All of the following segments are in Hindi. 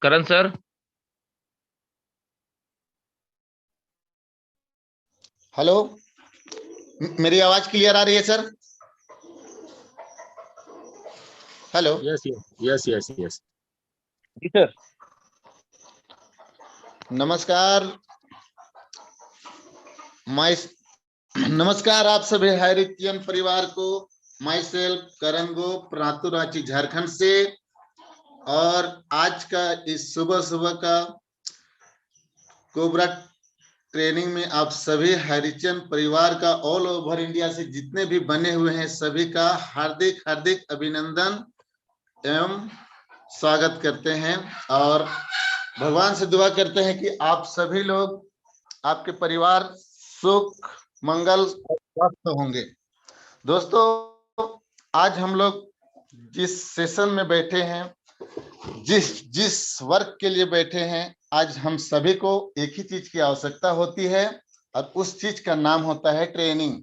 करण सर। हेलो। मेरी आवाज क्लियर आ रही है sir? Hello. Yes yes yes yes. जी सर। नमस्कार। माई नमस्कार आप सभी हैरितियन परिवार को। माई सेल्फ करण गोप, रातू रांची झारखंड से। और आज का इस सुबह सुबह का कोबरा ट्रेनिंग में आप सभी हैरिचन परिवार का ऑल ओवर इंडिया से जितने भी बने हुए हैं सभी का हार्दिक हार्दिक अभिनंदन एवं स्वागत करते हैं। और भगवान से दुआ करते हैं कि आप सभी लोग, आपके परिवार सुख मंगल और स्वस्थ होंगे। दोस्तों, आज हम लोग जिस सेशन में बैठे हैं, जिस जिस वर्क के लिए बैठे हैं, आज हम सभी को एक ही चीज की आवश्यकता होती है और उस चीज का नाम होता है ट्रेनिंग।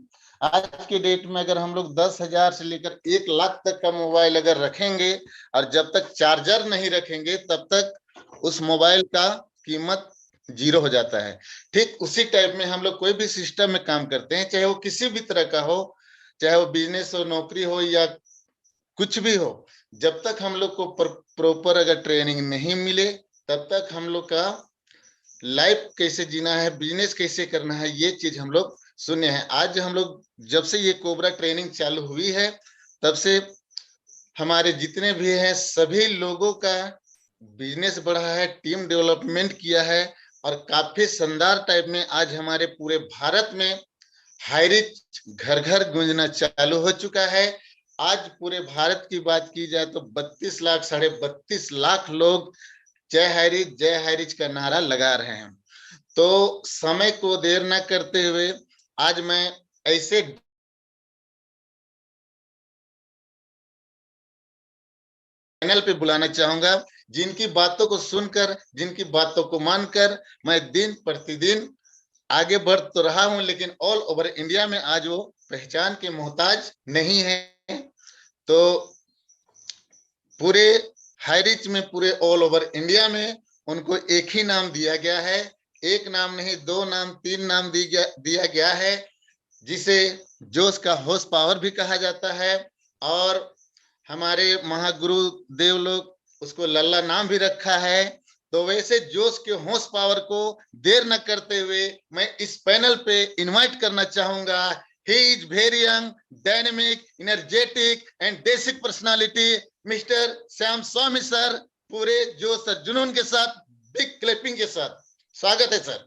आज के डेट में अगर हम लोग 10,000 से लेकर 1 लाख तक का मोबाइल अगर रखेंगे और जब तक चार्जर नहीं रखेंगे तब तक उस मोबाइल का कीमत जीरो हो जाता है। ठीक उसी टाइप में हम लोग कोई भी सिस्टम में काम करते हैं, चाहे वो किसी भी तरह का हो, चाहे वो बिजनेस हो, नौकरी हो या कुछ भी हो, जब तक हम लोग को प्रॉपर अगर ट्रेनिंग नहीं मिले तब तक हम लोग का लाइफ कैसे जीना है, बिजनेस कैसे करना है, ये चीज हम लोग सुने हैं। आज हम लोग जब से ये कोबरा ट्रेनिंग चालू हुई है तब से हमारे जितने भी हैं सभी लोगों का बिजनेस बढ़ा है, टीम डेवलपमेंट किया है और काफी शानदार टाइप में आज हमारे पूरे भारत में हाईरिच घर घर गूंजना चालू हो चुका है। आज पूरे भारत की बात की जाए तो 32 लाख 32.5 लाख लोग जय हाईरिच का नारा लगा रहे हैं। तो समय को देर न करते हुए आज मैं ऐसे चैनल पे बुलाना चाहूंगा जिनकी बातों को सुनकर, जिनकी बातों को मानकर मैं दिन प्रतिदिन आगे बढ़ तो रहा हूं, लेकिन ऑल ओवर इंडिया में आज वो पहचान के मोहताज नहीं है। तो पूरे हाईरिच में, पूरे ऑल ओवर इंडिया में उनको एक ही नाम दिया गया है। एक नाम नहीं, 2 नाम 3 नाम दिया गया है, जिसे जोश का हॉर्स पावर भी कहा जाता है। और हमारे महागुरु देव लोग उसको लल्ला नाम भी रखा है। तो वैसे जोश के हॉर्स पावर को देर न करते हुए मैं इस पैनल पे इनवाइट करना चाहूंगा। He is very young, dynamic, energetic and basic personality, mister Shyam Swami sir. पूरे जोश और जुनून के साथ, बिग क्लैपिंग के साथ स्वागत है sir.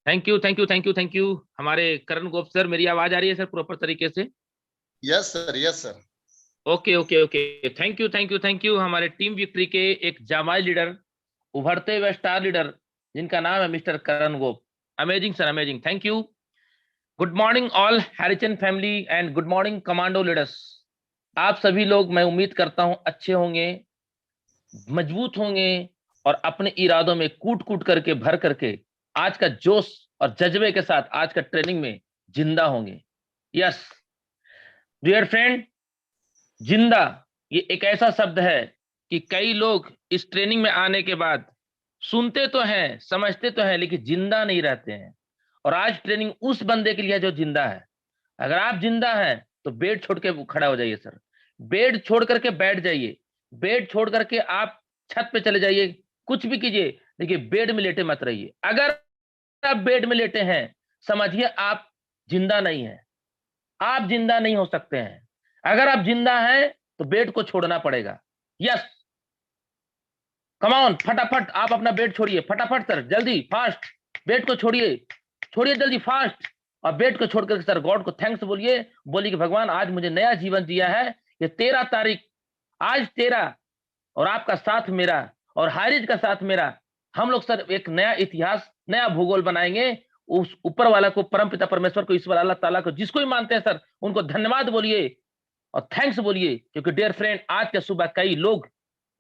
Thank you thank you thank you thank you हमारे करण गोप सर। मेरी आवाज आ रही है सर प्रॉपर तरीके से? Yes sir, yes sir. Okay okay okay, thank you thank you thank you. हमारे टीम विक्ट्री के एक जामाई लीडर, उभरते हुए स्टार लीडर, जिनका नाम है mister Karan Gop. Amazing sir, amazing, thank you. Good morning all हैरिचन family and good morning commando leaders. आप सभी लोग, मैं उम्मीद करता हूं अच्छे होंगे, मजबूत होंगे और अपने इरादों में कूट कूट करके, भर करके आज का जोश और जज्बे के साथ आज का ट्रेनिंग में जिंदा होंगे। यस डियर फ्रेंड, जिंदा ये एक ऐसा शब्द है कि कई लोग इस ट्रेनिंग में आने के बाद सुनते तो हैं, समझते तो हैं, लेकिन जिंदा नहीं रहते हैं। और आज ट्रेनिंग उस बंदे के लिए है जो जिंदा है। अगर आप जिंदा हैं तो बेड छोड़ के खड़ा हो जाइए सर, बेड छोड़ करके बैठ जाइए, बेड छोड़ करके आप छत पे चले जाइए, कुछ भी कीजिए, लेकिन बेड में लेटे मत रहिए। अगर आप बेड में लेटे हैं समझिए आप जिंदा नहीं है, आप जिंदा नहीं हो सकते हैं। अगर आप जिंदा हैं तो बेड को छोड़ना पड़ेगा। यस, कम ऑन, फटाफट आप अपना बेड छोड़िए, फटाफट सर, जल्दी फास्ट, बेड को छोड़िए, छोड़िए जल्दी फास्ट। और बेड को छोड़कर सर गॉड को थैंक्स बोलिए, बोलिए कि भगवान आज मुझे नया जीवन दिया है। ये 13 तारीख, आज 13, और आपका साथ मेरा और हारिज का साथ मेरा, हम लोग सर एक नया इतिहास, नया भूगोल बनाएंगे। उस ऊपर वाला को, परम पिता परमेश्वर को, ईश्वर अल्लाह ताला को, जिसको भी मानते हैं सर, उनको धन्यवाद बोलिए और थैंक्स बोलिए। क्योंकि डियर फ्रेंड, आज के सुबह कई लोग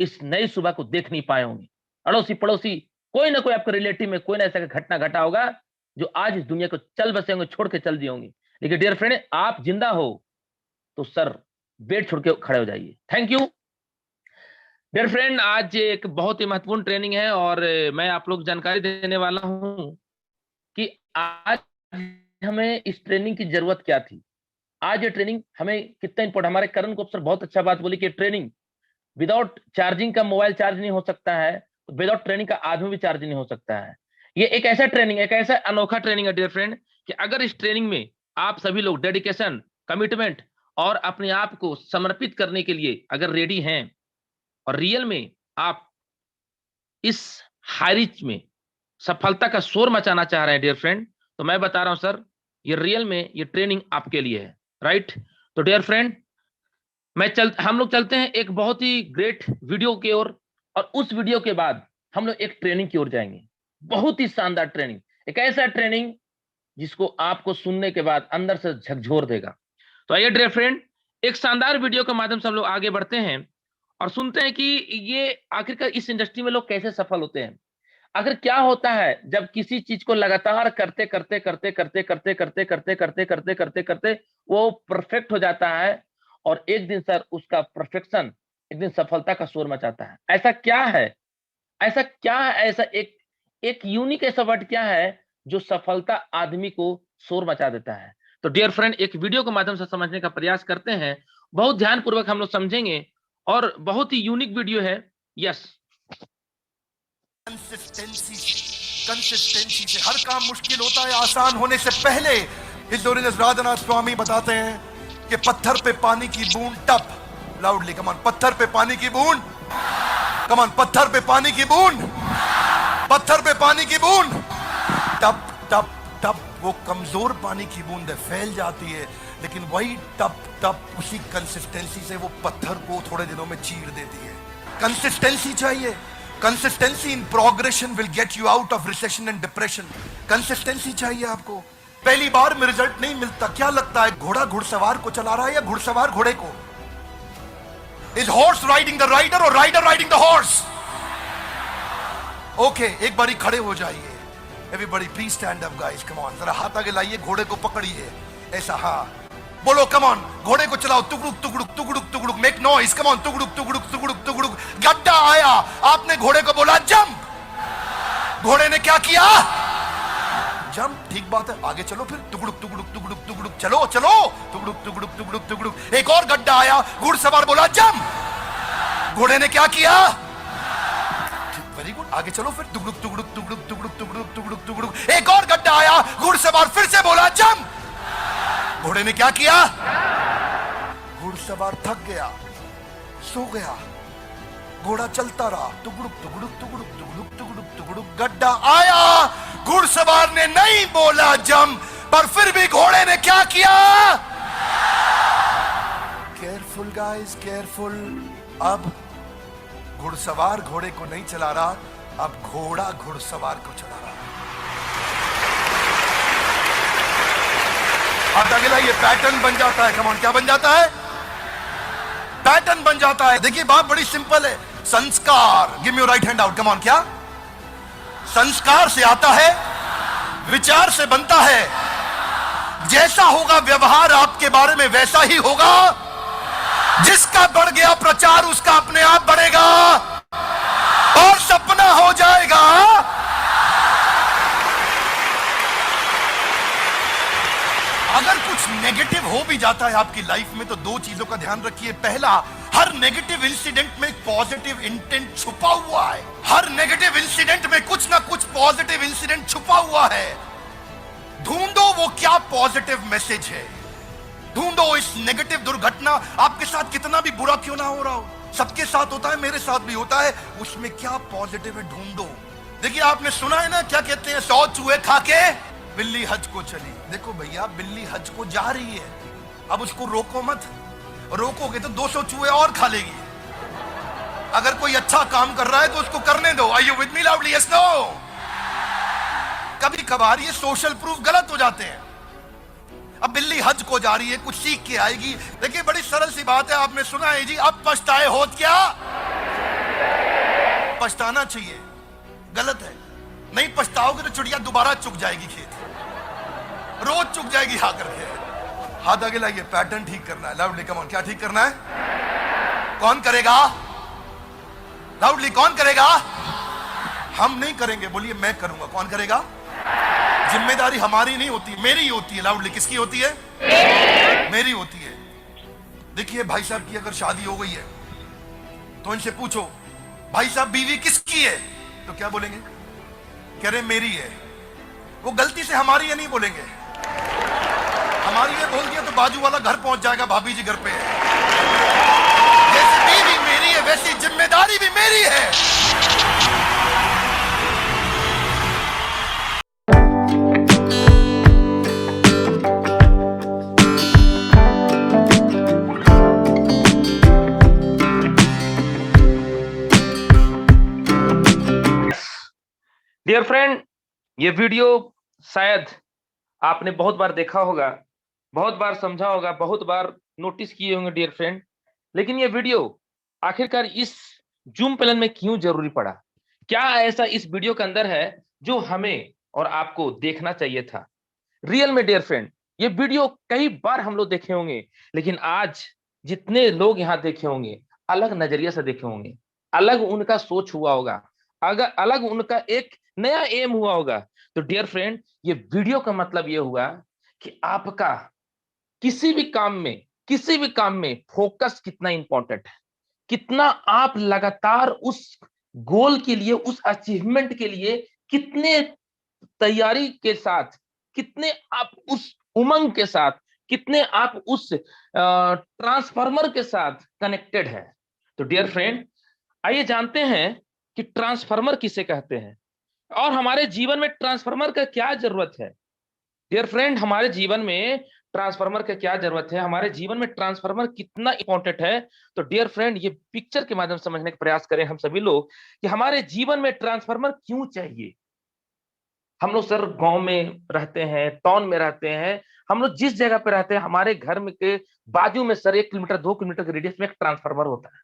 इस नई सुबह को देख नहीं पाए होंगे। अड़ोसी पड़ोसी, कोई ना कोई आपके रिलेटिव में कोई ना ऐसा घटना घटा होगा जो आज इस दुनिया को चल बसे होंगे, छोड़ के चल दिए होंगे। लेकिन डियर फ्रेंड, आप जिंदा हो तो सर बेड छोड़ के खड़े हो जाइए। Thank you dear friend. आज एक बहुत ही महत्वपूर्ण ट्रेनिंग है और मैं आप लोग जानकारी देने वाला हूं कि आज हमें इस ट्रेनिंग की जरूरत क्या थी। आज ये ट्रेनिंग हमें कितना इंपॉर्टेंट, हमारे करण गोप सर बहुत अच्छा बात बोली कि ट्रेनिंग विदाउट चार्जिंग का मोबाइल चार्ज नहीं हो सकता है, तो विदाउट ट्रेनिंग का आदमी भी चार्ज नहीं हो सकता है। ये एक ऐसा ट्रेनिंग, एक ऐसा अनोखा ट्रेनिंग है डियर फ्रेंड कि अगर इस ट्रेनिंग में आप सभी लोग डेडिकेशन, कमिटमेंट और अपने आप को समर्पित करने के लिए अगर रेडी हैं और रियल में आप इस हाई रिच में सफलता का शोर मचाना चाह रहे हैं डियर फ्रेंड, तो मैं बता रहा हूं सर, ये रियल में ये ट्रेनिंग आपके लिए है। राइट? तो डियर फ्रेंड हम लोग चलते हैं एक बहुत ही ग्रेट वीडियो की ओर और उस वीडियो के बाद हम लोग एक ट्रेनिंग की ओर जाएंगे। बहुत ही शानदार ट्रेनिंग, एक ऐसा ट्रेनिंग जिसको आपको सुनने के बाद अंदर से झकझोर देगा। तो आइए डियर फ्रेंड, एक शानदार वीडियो के माध्यम से हम लोग आगे बढ़ते हैं और सुनते हैं कि ये आखिरकार इस इंडस्ट्री में लोग कैसे सफल होते हैं। आखिर क्या होता है जब किसी चीज को लगातार करते करते करते करते करते करते करते करते करते करते करते वो परफेक्ट हो जाता है और एक दिन सर उसका परफेक्शन एक दिन सफलता का शोर मचाता है। ऐसा क्या है, ऐसा क्या है, ऐसा एक यूनिक ऐसा वर्ड क्या है जो सफलता आदमी को शोर मचा देता है। तो डियर फ्रेंड एक वीडियो के माध्यम से समझने का प्रयास करते हैं, बहुत ध्यानपूर्वक हम लोग समझेंगे और बहुत ही यूनिक वीडियो है। यस, कंसिस्टेंसी से हर काम मुश्किल होता है आसान होने से पहले। हिंदोरियस राधानाथ स्वामी बताते हैं कि पत्थर पे पानी की बूंद टप, लाउडली कमान, पत्थर पे पानी की बूंद, कमान, पत्थर पे पानी की बूंद, पत्थर पे पानी की बूंद टप टप टप, वो कमजोर पानी की बूंद फैल जाती है, लेकिन वही टप टप उसी कंसिस्टेंसी से वो पत्थर को थोड़े दिनों में चीर देती है। कंसिस्टेंसी चाहिए। Consistency in progression will get you out of recession and depression. Consistency चाहिए आपको। पहली बार में रिजल्ट नहीं मिलता। क्या लगता है घोड़ा घुड़सवार को चला रहा है या घुड़सवार घोड़े को? Is horse riding the rider और rider riding the horse? Okay, एक बारी खड़े हो जाइए। Everybody please stand up guys, come on, जरा हाथ आगे लाइए, घोड़े को पकड़िए ऐसा, हाँ बोलो, कम ऑन, घोड़े को चलाओ, टुकड़ुक टुकड़ुक टुकड़ुक टुकड़ुक, मेक नॉइज, कम ऑन, टुकड़ुक टुकड़ुक टुकड़ुक टुकड़ुक। गड्ढा आया, आपने घोड़े को बोला जंप, घोड़े ने क्या किया? जंप, ठीक बात है, आगे चलो, फिर टुकड़ुक टुकड़ुक टुकड़ुक टुकड़ुक, चलो चलो, टुकड़ुक टुकड़ुक टुकड़ुक टुकड़ुक। एक और गड्ढा आया, घुड़सवार बोला जंप, घोड़े ने क्या किया? वेरी गुड, आगे चलो, फिर टुकड़ुक टुकड़ुक टुकड़ुक टुकड़ुक टुकड़ुक टुकड़ुक टुकड़ुक। एक और गड्ढा आया, घुड़सवार फिर से बोला जंप, घोड़े ने क्या किया? घुड़सवार थक गया, सो गया, घोड़ा चलता रहा, टुकड़ुक टुकड़ुक टुकड़ुक टुकड़ुक टुकड़ुक टुकड़ुक। गड्ढा आया, घुड़सवार ने नहीं बोला जंप, पर फिर भी घोड़े ने क्या किया? Careful guys, careful. अब घुड़सवार घोड़े को नहीं चला रहा, अब घोड़ा घुड़सवार को चला रहा। अब अगला ये पैटर्न बन जाता है, कमॉन, क्या बन जाता है? पैटर्न बन जाता है। देखिए बात बड़ी सिंपल है। संस्कार, give me your right hand out, come on, क्या? संस्कार से आता है, विचार से बनता है। जैसा होगा व्यवहार आपके बारे में वैसा ही होगा। जिसका बढ़ गया प्रचार उसका अपने आप बढ़ेगा और सपना हो जाएगा। अगर कुछ नेगेटिव हो भी जाता है आपकी लाइफ में तो दो चीजों का ध्यान रखिए। पहला, हर नेगेटिव इंसिडेंट में पॉजिटिव इंटेंट छुपा हुआ है। हर नेगेटिव इंसिडेंट में कुछ ना कुछ पॉजिटिव इंसिडेंट छुपा हुआ है। ढूंढो वो क्या पॉजिटिव मैसेज है, ढूंढो इस नेगेटिव दुर्घटना आपके साथ कितना भी बुरा क्यों ना हो रहा हो, सबके साथ होता है, मेरे साथ भी होता है, उसमें क्या पॉजिटिव है ढूंढो। देखिए आपने सुना है ना, क्या कहते हैं, 100 चूहे खा के बिल्ली हज को चली। देखो भैया, बिल्ली हज को जा रही है, अब उसको रोको मत, रोकोगे तो 200 चूहे और खा लेगी। अगर कोई अच्छा काम कर रहा है तो उसको करने दो। Are you with me loudly? Yes, no? कभी कभार ये सोशल प्रूफ गलत हो जाते हैं। अब बिल्ली हज को जा रही है, कुछ सीख के आएगी। देखिए बड़ी सरल सी बात है, आपने सुना है जी, अब पछताए होत क्या? पछताना चाहिए, गलत है। नहीं पछताओगे तो चिड़िया दोबारा चुग जाएगी खेत, रोज चुग जाएगी आकर के। हाथ आगे लाइए, पैटर्न ठीक करना है। लाउडली कम ऑन, क्या ठीक करना है? कौन करेगा? लाउडली कौन करेगा? हम नहीं करेंगे, बोलिए मैं करूंगा। कौन करेगा? जिम्मेदारी हमारी नहीं होती, मेरी होती है। लाउडली किसकी होती है? मेरी होती है। देखिए भाई साहब की अगर शादी हो गई है तो इनसे पूछो, भाई साहब बीवी किसकी है? तो क्या बोलेंगे? कह रहे मेरी है। वो गलती से हमारी है नहीं बोलेंगे। हमारी है बोल दिया तो बाजू वाला घर पहुंच जाएगा, भाभी जी घर पे है। जैसे बीवी मेरी है वैसी जिम्मेदारी भी मेरी है। डियर फ्रेंड, ये वीडियो शायद आपने बहुत बार देखा होगा, बहुत बार समझा होगा, बहुत बार नोटिस किए होंगे डियर फ्रेंड, लेकिन ये वीडियो आखिरकार इस जूम प्लान में क्यों जरूरी पड़ा? क्या ऐसा इस वीडियो के अंदर है जो हमें और आपको देखना चाहिए था? रियल में डियर फ्रेंड, ये वीडियो कई बार हम लोग देखे होंगे, लेकिन आज जितने लोग यहाँ देखे होंगे अलग नजरिया से देखे होंगे, अलग उनका सोच हुआ होगा, अगर अलग उनका एक नया एम हुआ होगा। तो डियर फ्रेंड, ये वीडियो का मतलब ये हुआ कि आपका किसी भी काम में फोकस कितना इंपॉर्टेंट है, कितना आप लगातार उस गोल के लिए, उस अचीवमेंट के लिए कितने तैयारी के साथ, कितने आप उस उमंग के साथ, कितने आप उस ट्रांसफार्मर के साथ कनेक्टेड है। तो डियर फ्रेंड, आइए जानते हैं कि ट्रांसफार्मर किसे कहते हैं और हमारे जीवन में ट्रांसफार्मर का क्या जरूरत है। डियर फ्रेंड, हमारे जीवन में ट्रांसफार्मर का क्या जरूरत है, हमारे जीवन में ट्रांसफार्मर कितना इंपॉर्टेंट है। तो डियर फ्रेंड, ये पिक्चर के माध्यम से समझने का प्रयास करें हम सभी लोग कि हमारे जीवन में ट्रांसफार्मर क्यों चाहिए। हम लोग सर गांव में रहते हैं, टाउन में रहते हैं, हम लोग जिस जगह पे रहते हैं हमारे घर में के बाजू में सर 1 किलोमीटर 2 किलोमीटर के रेडियस में एक ट्रांसफार्मर होता है।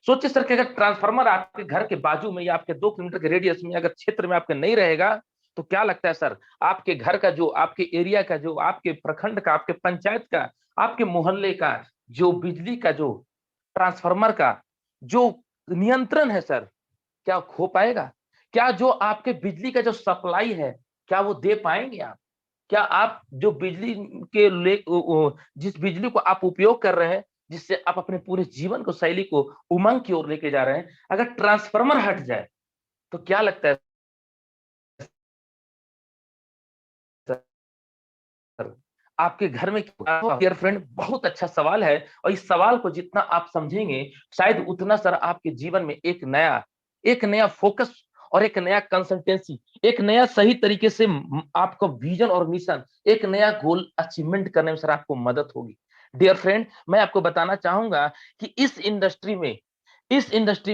सोचिए सर कि अगर ट्रांसफार्मर आपके घर के बाजू में या आपके 2 किलोमीटर के रेडियस में अगर क्षेत्र में आपके नहीं रहेगा तो क्या लगता है सर, आपके घर का जो, आपके एरिया का जो, आपके प्रखंड का, आपके पंचायत का, आपके मोहल्ले का जो बिजली का जो ट्रांसफार्मर का जो नियंत्रण है सर, क्या खो पाएगा? क्या जो आपके बिजली का जो सप्लाई है क्या वो दे पाएंगे आप? क्या आप जो बिजली के जिस बिजली को आप उपयोग कर रहे हैं, जिससे आप अपने पूरे जीवन को, शैली को उमंग की ओर लेके जा रहे हैं, अगर ट्रांसफार्मर हट जाए तो क्या लगता है सर, आपके घर में? डियर फ्रेंड, बहुत अच्छा सवाल है और इस सवाल को जितना आप समझेंगे शायद उतना सर आपके जीवन में एक नया फोकस और एक नया कंसल्टेंसी, एक नया सही तरीके से आपका विजन और मिशन, एक नया गोल अचीवमेंट करने में सर आपको मदद होगी। डियर फ्रेंड, मैं आपको बताना चाहूंगा कि इस इंडस्ट्री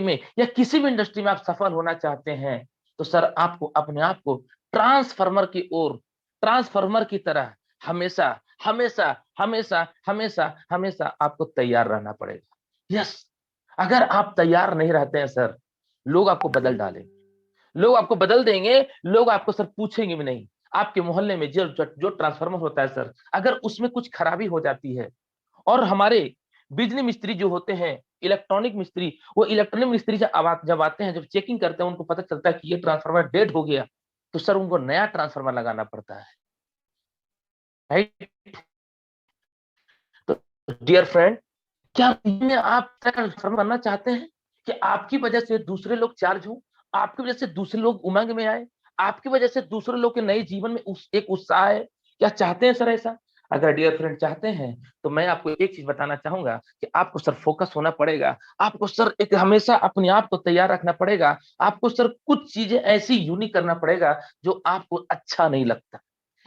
में या किसी भी इंडस्ट्री में आप सफल होना चाहते हैं तो सर आपको अपने आप को ट्रांसफार्मर की ओर, ट्रांसफार्मर की तरह हमेशा हमेशा हमेशा हमेशा हमेशा आपको तैयार रहना पड़ेगा। यस, अगर आप तैयार नहीं रहते हैं सर, लोग आपको बदल डालेंगे, लोग आपको बदल देंगे, लोग आपको सर पूछेंगे भी नहीं। आपके मोहल्ले में जो ट्रांसफार्मर होता है सर, अगर उसमें कुछ खराबी हो जाती है और हमारे बिजली मिस्त्री जो होते हैं, इलेक्ट्रॉनिक मिस्त्री, वो इलेक्ट्रॉनिक मिस्त्री जब आते हैं, जब चेकिंग करते हैं, उनको पता चलता है कि ये ट्रांसफार्मर डेड हो गया, तो सर उनको नया ट्रांसफार्मर लगाना पड़ता है, राइट? तो डियर फ्रेंड, क्या आप ट्रांसफार्मर करना चाहते हैं कि आपकी वजह से दूसरे लोग चार्ज हो, आपकी वजह से दूसरे लोग उमंग में आए, आपकी वजह से दूसरे लोग के नए जीवन में एक उत्साह है? क्या चाहते हैं सर ऐसा? अगर डियर फ्रेंड चाहते हैं तो मैं आपको एक चीज बताना चाहूंगा कि आपको सर फोकस होना पड़ेगा, आपको सर एक हमेशा अपने आप को तैयार रखना पड़ेगा, आपको सर कुछ चीजें ऐसी यूनिक करना पड़ेगा जो आपको अच्छा नहीं लगता।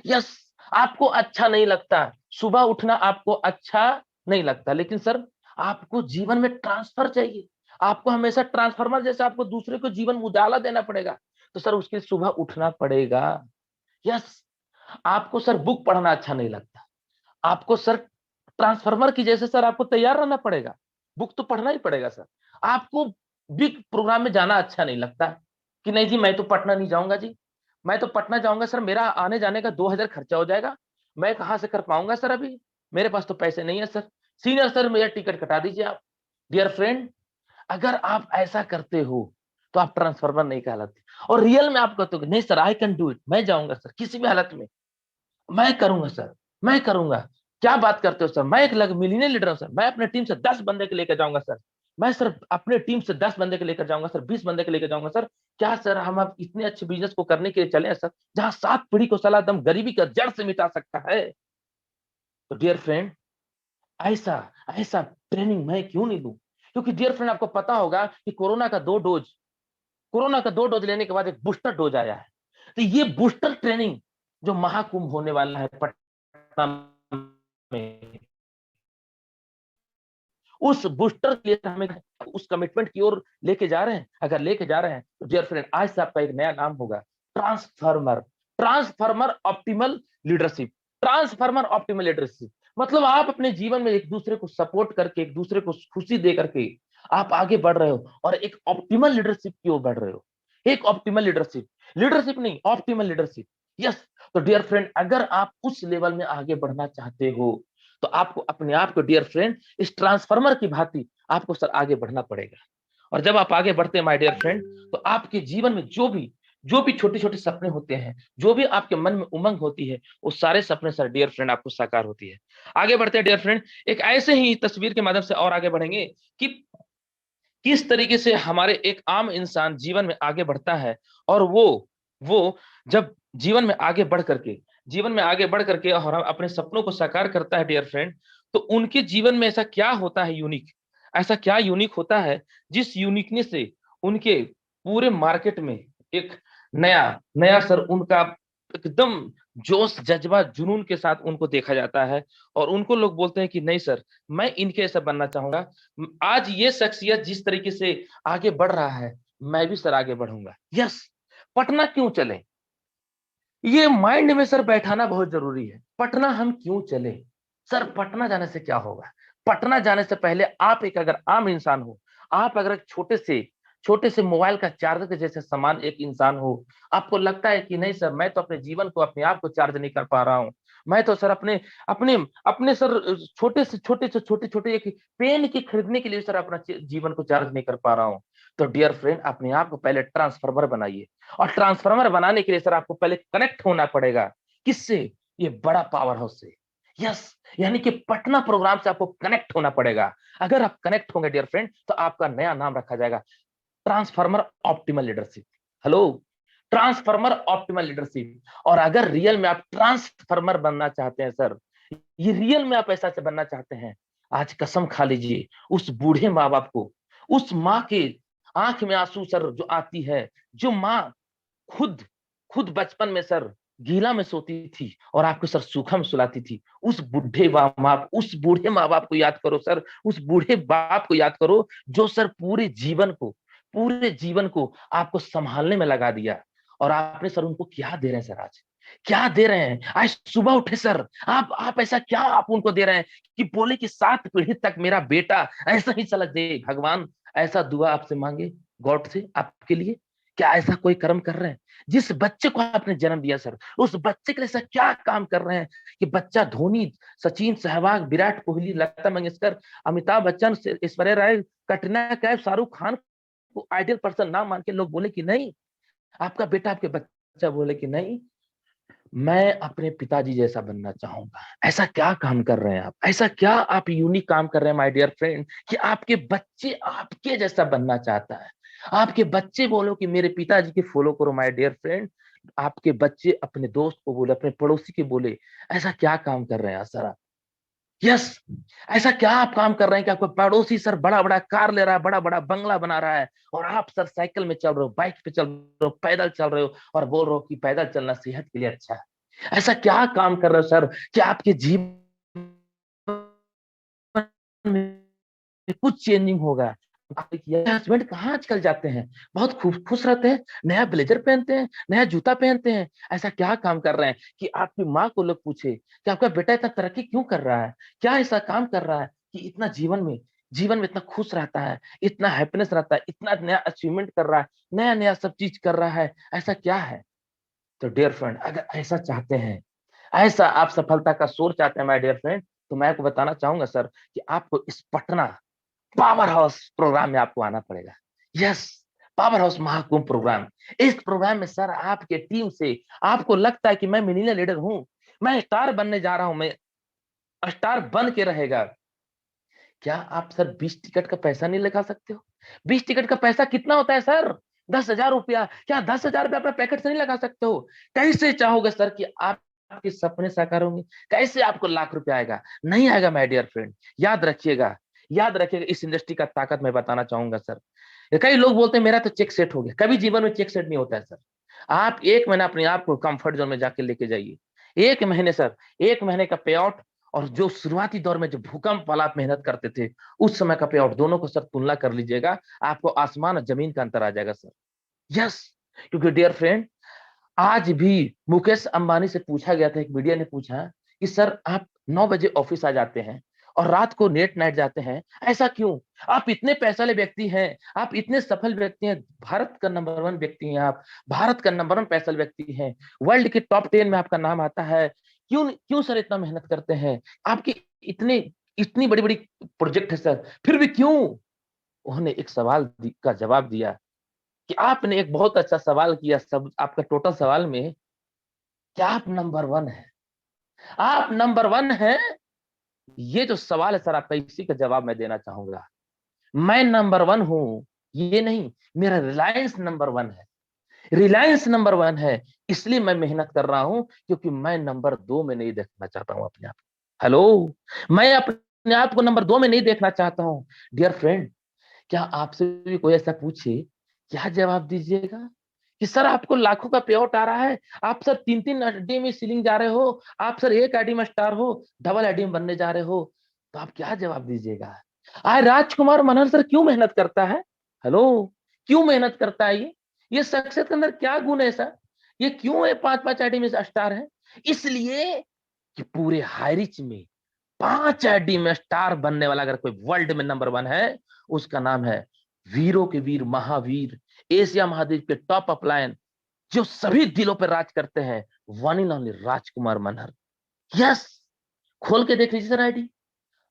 यस, आपको अच्छा नहीं लगता, सुबह उठना आपको अच्छा नहीं लगता, लेकिन सर आपको जीवन में ट्रांसफर चाहिए, आपको हमेशा ट्रांसफार्मर जैसे आपको दूसरे को जीवन में उजाला देना पड़ेगा, तो सर उसके लिए सुबह उठना पड़ेगा। यस, आपको सर बुक पढ़ना अच्छा नहीं लगता, आपको सर ट्रांसफार्मर की जैसे सर आपको तैयार रहना पड़ेगा, बुक तो पढ़ना ही पड़ेगा सर। आपको बिग प्रोग्राम में जाना अच्छा नहीं लगता कि नहीं जी मैं तो पटना नहीं जाऊंगा जी, मैं तो पटना जाऊंगा सर, मेरा आने जाने का 2000 खर्चा हो जाएगा, मैं कहाँ से कर पाऊंगा सर अभी, मेरे पास तो पैसे नहीं है सर, सीनियर सर मेरा टिकट कटा दीजिए आप। डियर फ्रेंड, अगर आप ऐसा करते हो तो आप ट्रांसफार्मर नहीं कहलाते। और रियल में आप कहते हो नहीं sir I can do it, मैं जाऊंगा सर किसी भी हालत में, मैं करूंगा सर, मैं करूंगा। क्या बात करते हो सर, मैं एक मिलियनियर लीडर हूं सर, मैं अपने टीम से 10 बंदे के लेकर जाऊंगा सर, मैं सर अपने टीम से 10 बंदे के लेकर जाऊंगा सर, 20 बंदे के लेकर जाऊंगा सर। क्या सर हम अब इतने अच्छे बिजनेस को करने के लिए चले हैं सर, जहां 7 पीढ़ी को सलाह दम गरीबी का जड़ से मिटा सकता है। तो डियर फ्रेंड, ऐसा ऐसा ट्रेनिंग मैं क्यों नहीं लूं? क्योंकि डियर फ्रेंड आपको पता होगा कि कोरोना का 2 डोज लेने के बाद एक बूस्टर डोज आया है। तो ये बूस्टर ट्रेनिंग जो महाकुंभ होने वाला है पटना में, उस बूस्टर के लिए हमें उस कमिटमेंट की ओर लेके जा रहे हैं। अगर लेके जा रहे हैं तो डियर फ्रेंड आज से आपका एक नया नाम होगा transformer. Transformer optimal leadership. Transformer optimal leadership मतलब आप अपने जीवन में एक दूसरे को सपोर्ट करके, एक दूसरे को खुशी दे करके आप आगे बढ़ रहे हो और एक ऑप्टिमल लीडरशिप की ओर बढ़ रहे हो। एक ऑप्टिमल लीडरशिप, लीडरशिप नहीं ऑप्टिमल लीडरशिप। यस, तो डियर फ्रेंड अगर आप उस लेवल में आगे बढ़ना चाहते हो तो आपको अपने आप को डियर फ्रेंड इस ट्रांसफार्मर की भांति आपको सर आगे बढ़ना पड़ेगा। और जब आप आगे बढ़ते हैं माय डियर फ्रेंड, तो आपके जीवन में जो भी छोटे छोटे सपने होते हैं, जो भी आपके मन में उमंग होती है, वो सारे सपने सर डियर फ्रेंड आपको साकार होती है। आगे बढ़ते हैं डियर फ्रेंड, एक ऐसे ही तस्वीर के माध्यम से और आगे बढ़ेंगे कि किस तरीके से हमारे एक आम इंसान जीवन में आगे बढ़ता है। और वो जब जीवन में आगे बढ़ करके और हम अपने सपनों को साकार करता है डियर फ्रेंड, तो उनके जीवन में ऐसा क्या होता है यूनिक, ऐसा क्या यूनिक होता है जिस यूनिकनेस से उनके पूरे मार्केट में एक नया नया सर उनका एकदम जोश जज्बा जुनून के साथ उनको देखा जाता है। और उनको लोग बोलते हैं कि नहीं सर मैं इनके ऐसा बनना चाहूंगा। आज ये शख्सियत जिस तरीके से आगे बढ़ रहा है, मैं भी सर आगे बढ़ूंगा। यस, पटना क्यों चले, ये माइंड में सर बैठाना बहुत जरूरी है। पटना हम क्यों चले सर, पटना जाने से क्या होगा? पटना जाने से पहले आप एक अगर आम इंसान हो, आप अगर एक छोटे से मोबाइल का चार्जर के जैसे समान एक इंसान हो, आपको लगता है कि नहीं सर मैं तो अपने जीवन को अपने आप को चार्ज नहीं कर पा रहा हूँ, मैं तो सर अपने अपने अपने सर छोटे छोटे एक पेन के खरीदने के लिए सर अपना जीवन को चार्ज नहीं कर पा रहा हूँ। तो डियर फ्रेंड अपने आप को पहले ट्रांसफार्मर बनाइए। और ट्रांसफार्मर बनाने के लिए सर आपको पहले कनेक्ट होना पड़ेगा। किससे? ये बड़ा पावर हाउस से। यस, यानी कि पटना प्रोग्राम से आपको कनेक्ट होना पड़ेगा। अगर आप कनेक्ट होंगे डियर फ्रेंड, तो आपका नया नाम रखा जाएगा transformer optimal leadership. Hello, transformer optimal leadership. और अगर रियल में आप ट्रांसफार्मर बनना चाहते हैं सर, ये रियल में आप ऐसा से बनना चाहते हैं, आज कसम खा लीजिए उस बूढ़े माँ बाप को, उस माँ के आंख में आंसू सर जो आती है, जो माँ खुद खुद बचपन में सर गीला में सोती थी और आपको सर सूखा में सुलाती थी, उस बूढ़े माँ बाप को याद करो सर, उस बूढ़े बाप को याद करो जो सर पूरे जीवन को आपको संभालने में लगा दिया। और आपने सर उनको क्या दे रहे हैं सर, आज क्या दे रहे हैं? आज सुबह उठे सर आप ऐसा क्या आप उनको दे रहे हैं कि बोले कि 7 पीढ़ी तक मेरा बेटा ऐसा ही चला जाए। भगवान ऐसा दुआ आपसे मांगे गॉड से आपके लिए, क्या ऐसा कोई कर्म कर रहे हैं? जिस बच्चे को आपने जन्म दिया सर, उस बच्चे के लिए ऐसा क्या काम कर रहे हैं कि बच्चा धोनी, सचिन, सहवाग, विराट कोहली, लता मंगेशकर, अमिताभ बच्चन, ऐश्वर्या राय, कटरीना कैफ, शाहरुख खान को आइडियल पर्सन ना मान के लोग बोले कि नहीं, आपका बेटा आपके बच्चा बोले कि नहीं मैं अपने पिताजी जैसा बनना चाहूंगा। ऐसा क्या काम कर रहे हैं आप, ऐसा क्या आप यूनिक काम कर रहे हैं माय डियर फ्रेंड कि आपके बच्चे आपके जैसा बनना चाहता है। आपके बच्चे बोलो कि मेरे पिताजी के फॉलो करो माय डियर फ्रेंड। आपके बच्चे अपने दोस्त को बोले, अपने पड़ोसी के बोले। ऐसा क्या काम कर रहे हैं सर आप? यस, ऐसा क्या आप काम कर रहे हैं कि आपका पड़ोसी सर बड़ा बड़ा कार ले रहा है, बड़ा बड़ा बंगला बना रहा है, और आप सर साइकिल में चल रहे हो, बाइक पे चल रहे हो, पैदल चल रहे हो, और बोल रहे हो कि पैदल चलना सेहत के लिए अच्छा है। ऐसा क्या काम कर रहे हो सर कि आपके जीवन में कुछ चेंजिंग होगा? हस्बैंड कहाँ आजकल जाते हैं, बहुत खूब खुश रहते हैं, नया ब्लेजर पहनते हैं, नया जूता पहनते हैं। ऐसा क्या काम कर रहे हैं कि आपकी माँ को लोग पूछे कि आपका बेटा इतना तरक्की क्यों कर रहा है, क्या ऐसा काम कर रहा है कि इतना जीवन में इतना खुश रहता है, इतना हैप्पीनेस रहता है, इतना नया अचीवमेंट कर रहा है, नया नया सब चीज कर रहा है, ऐसा क्या है? तो डियर फ्रेंड अगर ऐसा चाहते हैं, ऐसा आप सफलता का सोर चाहते हैं माय डियर फ्रेंड, तो मैं आपको बताना चाहूंगा सर कि आपको इस पटना पावर हाउस प्रोग्राम में आपको आना पड़ेगा। Yes, power house Mahakumbh program. इस प्रोग्राम में सर आपके टीम से आपको लगता है कि मैं मिलियनियर लीडर हूं, मैं स्टार बनने जा रहा हूं, मैं स्टार बन के रहेगा। क्या आप सर 20 टिकट का पैसा नहीं लगा सकते हो? 20 टिकट का पैसा कितना होता है सर? 10,000 रुपया। क्या 10,000 रुपया अपना पैकेट से नहीं लगा सकते हो? कैसे चाहोगे सर कि आपके सपने साकार होंगे? कैसे आपको लाख रुपया आएगा? नहीं आएगा माय डियर फ्रेंड। याद रखिएगा, याद रखिएगा, इस इंडस्ट्री का ताकत मैं बताना चाहूंगा सर। कई लोग बोलते हैं मेरा तो चेक सेट हो गया। कभी जीवन में चेक सेट नहीं होता है सर। आप 1 महीना अपने आप को कंफर्ट जोन में जाके लेके जाइए। 1 महीने सर, 1 महीने का पे आउट और जो शुरुआती दौर में जो भूकंप वाला आप मेहनत करते थे, उस समय का पे आउट, दोनों को सर तुलना कर लीजिएगा, आपको आसमान और जमीन का अंतर आ जाएगा सर। यस, क्योंकि डियर फ्रेंड, आज भी मुकेश अंबानी से पूछा गया था, एक मीडिया ने पूछा कि सर आप 9 बजे ऑफिस आ जाते हैं और रात को लेट नाइट जाते हैं, ऐसा क्यों? आप इतने पैसे वाले व्यक्ति हैं, आप इतने सफल व्यक्ति हैं, भारत का नंबर 1 व्यक्ति हैं आप, भारत का नंबर 1 पैसा व्यक्ति हैं, वर्ल्ड के टॉप 10 में आपका नाम आता है। क्यों क्यों सर इतना मेहनत करते हैं? आपकी इतने इतनी बड़ी-बड़ी प्रोजेक्ट है सर, फिर भी क्यों? उन्होंने एक सवाल का जवाब दिया कि आपने एक बहुत अच्छा सवाल किया, सब आपका टोटल सवाल में, क्या आप नंबर 1 हैं? आप नंबर 1 हैं? ये जो सवाल है सर आपका, इसी का जवाब मैं देना चाहूंगा। मैं नंबर 1 हूं, ये नहीं, मेरा रिलायंस नंबर 1 है। रिलायंस नंबर 1 है, इसलिए मैं मेहनत कर रहा हूं, क्योंकि मैं नंबर 2 में नहीं देखना चाहता हूं अपने आप को। हेलो, मैं अपने आप को नंबर 2 में नहीं देखना चाहता हूं। डियर फ्रेंड, क्या आपसे भी कोई ऐसा पूछे, क्या जवाब दीजिएगा? कि सर आपको लाखों का पे आउट आ रहा है, आप सर 3-3 आईडी में सीलिंग जा रहे हो, आप सर एक आईडी में स्टार हो, डबल आईडी में बनने जा रहे हो, तो आप क्या जवाब दीजिएगा? आज राजकुमार मनहर सर क्यों मेहनत करता है? हेलो, क्यों मेहनत करता है ये सक्सेस के अंदर क्या गुण है सर? ये क्यों है 5-5 आईडी में स्टार है? इसलिए कि पूरे हाईरिच में 5 आईडी में स्टार बनने वाला अगर कोई वर्ल्ड में नंबर 1 है, उसका नाम है वीरों के वीर, महावीर, एशिया महाद्वीप के टॉप अपलायन, जो सभी दिलों पर राज करते हैं, one and only Rajkumar Manhar. Yes, खोल के देख लीजिए सर आईडी।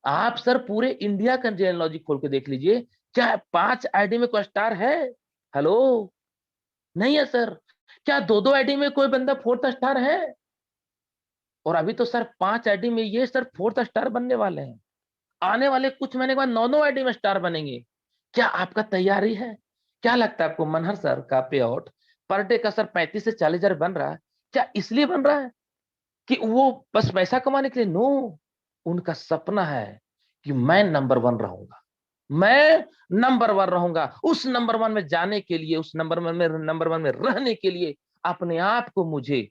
आप सर पूरे इंडिया का जेनोलॉजी खोल के देख लीजिए, क्या 5 आईडी में कोई स्टार है? हेलो, नहीं है सर। क्या 2-2 आईडी में कोई बंदा 4th स्टार है? और अभी तो सर 5 आईडी में ये सर 4th स्टार बनने वाले हैं। आने वाले कुछ महीने के बाद 9-9 आईडी में स्टार बनेंगे। क्या आपका तैयारी है? क्या लगता है आपको मनहर सर का पे आउट पर डे का सर 35 से 40,000 बन रहा है? क्या इसलिए बन रहा है कि वो बस पैसा कमाने के लिए? नो, उनका सपना है कि मैं नंबर 1 रहूंगा, मैं नंबर 1 रहूंगा। उस नंबर 1 में जाने के लिए, उस नंबर 1 में रहने के लिए अपने आप को मुझे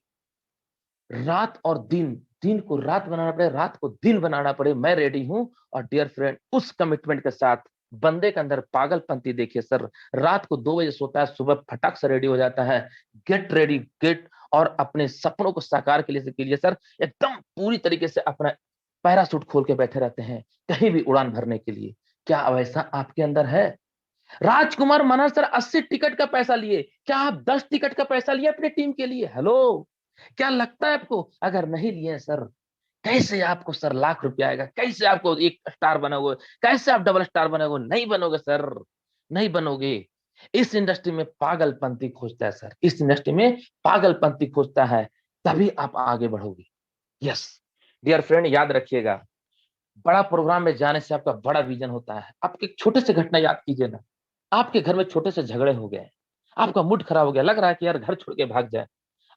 रात और दिन, दिन को रात बनाना पड़े, रात को दिन बनाना पड़े, मैं रेडी हूं। और डियर फ्रेंड, उस कमिटमेंट के साथ बंदे के अंदर पागलपंती देखिए सर, रात को 2 बजे सोता है, सुबह फटाक से रेडी हो जाता है। गेट रेडी, गेट, और अपने सपनों को साकार के लिए सर एकदम पूरी तरीके से अपना पैरासूट खोल के बैठे रहते हैं, कहीं भी उड़ान भरने के लिए। क्या वैसा आपके अंदर है? राजकुमार मनहर सर 80 टिकट का पैसा लिए, क्या आप 10 टिकट का पैसा लिए अपने टीम के लिए? हेलो, क्या लगता है आपको अगर नहीं लिए सर, कैसे आपको सर लाख रुपया आएगा? कैसे आपको एक स्टार बनोगे? कैसे आप डबल स्टार बनोगे? नहीं बनोगे सर, नहीं बनोगे। इस इंडस्ट्री में पागलपंती खोजता है सर, इस इंडस्ट्री में पागलपंती खोजता है, तभी आप आगे बढ़ोगे। यस डियर फ्रेंड, याद रखिएगा, बड़ा प्रोग्राम में जाने से आपका बड़ा विजन होता है। आपके छोटे से घटना याद कीजिए ना, आपके घर में छोटे से झगड़े हो गए, आपका मूड खराब हो गया, लग रहा है कि यार घर छोड़ के भाग जाए।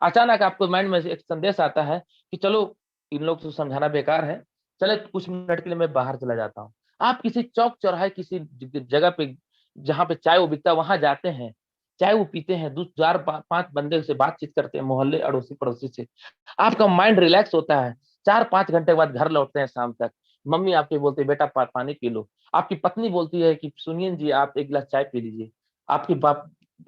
अचानक आपको माइंड में एक संदेश आता है कि चलो इन लोग को समझाना बेकार है, चले कुछ मिनट के लिए मैं बाहर चला जाता हूँ। आप किसी चौक चौराहे, किसी जगह पे जहाँ पे चाय वो बिकता है, वहां जाते हैं, चाय वो पीते हैं, 2-4-5 बंदे से बातचीत करते हैं, मोहल्ले अड़ोसी पड़ोसी से, आपका माइंड रिलैक्स होता है। 4-5 घंटे के बाद घर लौटते हैं शाम तक, मम्मी आपके बोलते हैं बेटा पानी पी लो, आपकी पत्नी बोलती है कि सुनिए जी आप एक गिलास चाय पी लीजिए, आपके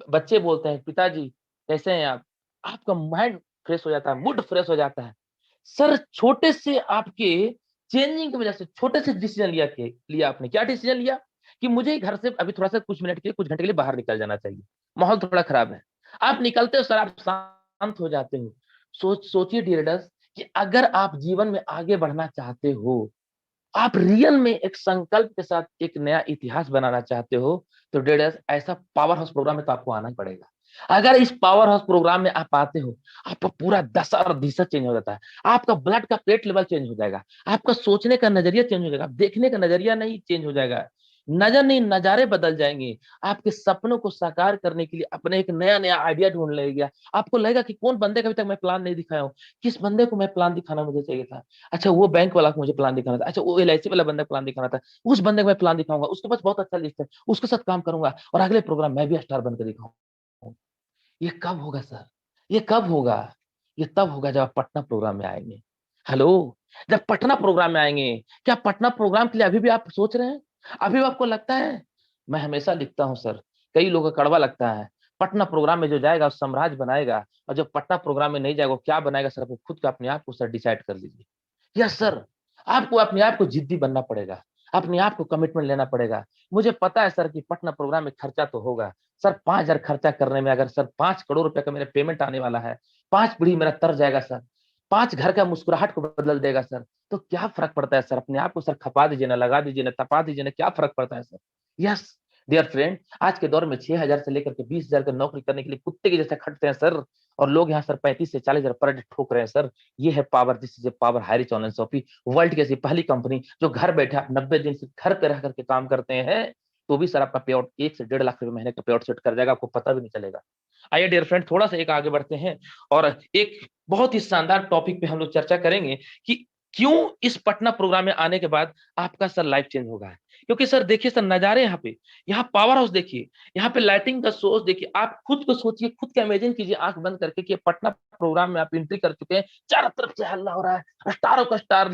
बच्चे बोलते हैं पिताजी कैसे हैं आप, आपका माइंड फ्रेश हो जाता है, मूड फ्रेश हो जाता है। सर छोटे से आपके चेंजिंग की वजह से छोटे से डिसीजन लिया आपने, क्या डिसीजन लिया कि मुझे घर से अभी थोड़ा सा कुछ मिनट के लिए, कुछ घंटे के लिए बाहर निकल जाना चाहिए, माहौल थोड़ा खराब है। आप निकलते हो सर, आप शांत हो जाते हो। सोचिए डियर लीडर्स कि अगर आप जीवन में आगे बढ़ना चाहते हो, आप रियल में एक संकल्प के साथ एक नया इतिहास बनाना चाहते हो, तो डेडस ऐसा पावर हाउस प्रोग्राम में तो आपको आना ही पड़ेगा। अगर इस पावर हाउस प्रोग्राम में आप आते हो, आपका पूरा दशा और दिशा चेंज हो जाता है, आपका ब्लड का प्लेट लेवल चेंज हो जाएगा, आपका सोचने का नजरिया चेंज हो जाएगा, देखने का नजरिया नहीं चेंज हो जाएगा, नजर नहीं नजारे बदल जाएंगे। आपके सपनों को साकार करने के लिए अपने एक नया नया आइडिया ढूंढ लेगा। आपको लगेगा कि कौन बंदे का अभी तक मैं प्लान नहीं दिखाया हूँ, किस बंदे को मैं प्लान दिखाना मुझे चाहिए था। अच्छा वो बैंक वाला को मुझे प्लान दिखाना था, अच्छा वो LIC वाला बंदा प्लान दिखाना था, उस बंदे को मैं प्लान दिखाऊंगा, उसके पास बहुत अच्छा लिस्ट है, उसके साथ काम करूंगा और अगले प्रोग्राम मैं भी स्टार बनकर दिखाऊंगा। ये कब होगा सर? ये कब होगा? ये तब होगा जब आप पटना प्रोग्राम में आएंगे। हेलो, जब पटना प्रोग्राम में आएंगे। क्या पटना प्रोग्राम के लिए अभी भी आप सोच रहे हैं? अभी भी आपको लगता है? मैं हमेशा लिखता हूँ सर, कई लोगों को कड़वा लगता है, पटना प्रोग्राम में जो जाएगा साम्राज्य बनाएगा, और जो पटना प्रोग्राम में नहीं जाएगा वो क्या बनाएगा सर, वो खुद का अपने आप को सर डिसाइड कर लीजिए। यस सर, आपको अपने आप को जिद्दी बनना पड़ेगा, अपने आप को कमिटमेंट लेना पड़ेगा। मुझे पता है सर कि पटना प्रोग्राम में खर्चा तो होगा सर, 5,000 खर्चा करने में अगर सर 5 करोड़ रुपए का मेरा पेमेंट आने वाला है, 5 पीढ़ी मेरा तर जाएगा सर, 5 घर का मुस्कुराहट को बदल देगा सर, तो क्या फर्क पड़ता है सर? अपने आप को सर खपा दीजिए ना, लगा दीजिए ना, तपा दीजिए ना, क्या फर्क पड़ता है सर? यस डियर फ्रेंड, आज के दौर में 6,000 से लेकर के 20,000 का नौकरी करने के लिए कुत्ते के जैसे खटते हैं सर, और लोग यहाँ सर 35 से 40,000 पर डे ठोक रहे हैं सर। ये है power, this is power Hirich online shopping, world की ऐसी पहली कंपनी जो घर बैठे आप 90 दिन से घर पे रह करके काम करते हैं, तो भी सर आपका पे आउट 1 से 1.5 लाख रुपए महीने का पे आउट सेट कर जाएगा, आपको पता भी नहीं चलेगा। आइए डियर फ्रेंड, थोड़ा सा एक आगे बढ़ते हैं और एक बहुत ही शानदार टॉपिक पे हम लोग चर्चा करेंगे कि क्यों इस पटना प्रोग्राम में आने के बाद आपका सर लाइफ चेंज होगा। क्योंकि सर देखिए सर, नजारे यहाँ पे, यहाँ पावर हाउस देखिए, यहाँ पे लाइटिंग का सोर्स देखिए, आप खुद को सोचिए, खुद का इमेजिन कीजिए आंख बंद करके कि पटना प्रोग्राम में आप एंट्री कर चुके हैं, चारों तरफ से हल्ला हो रहा है, स्टारों का star,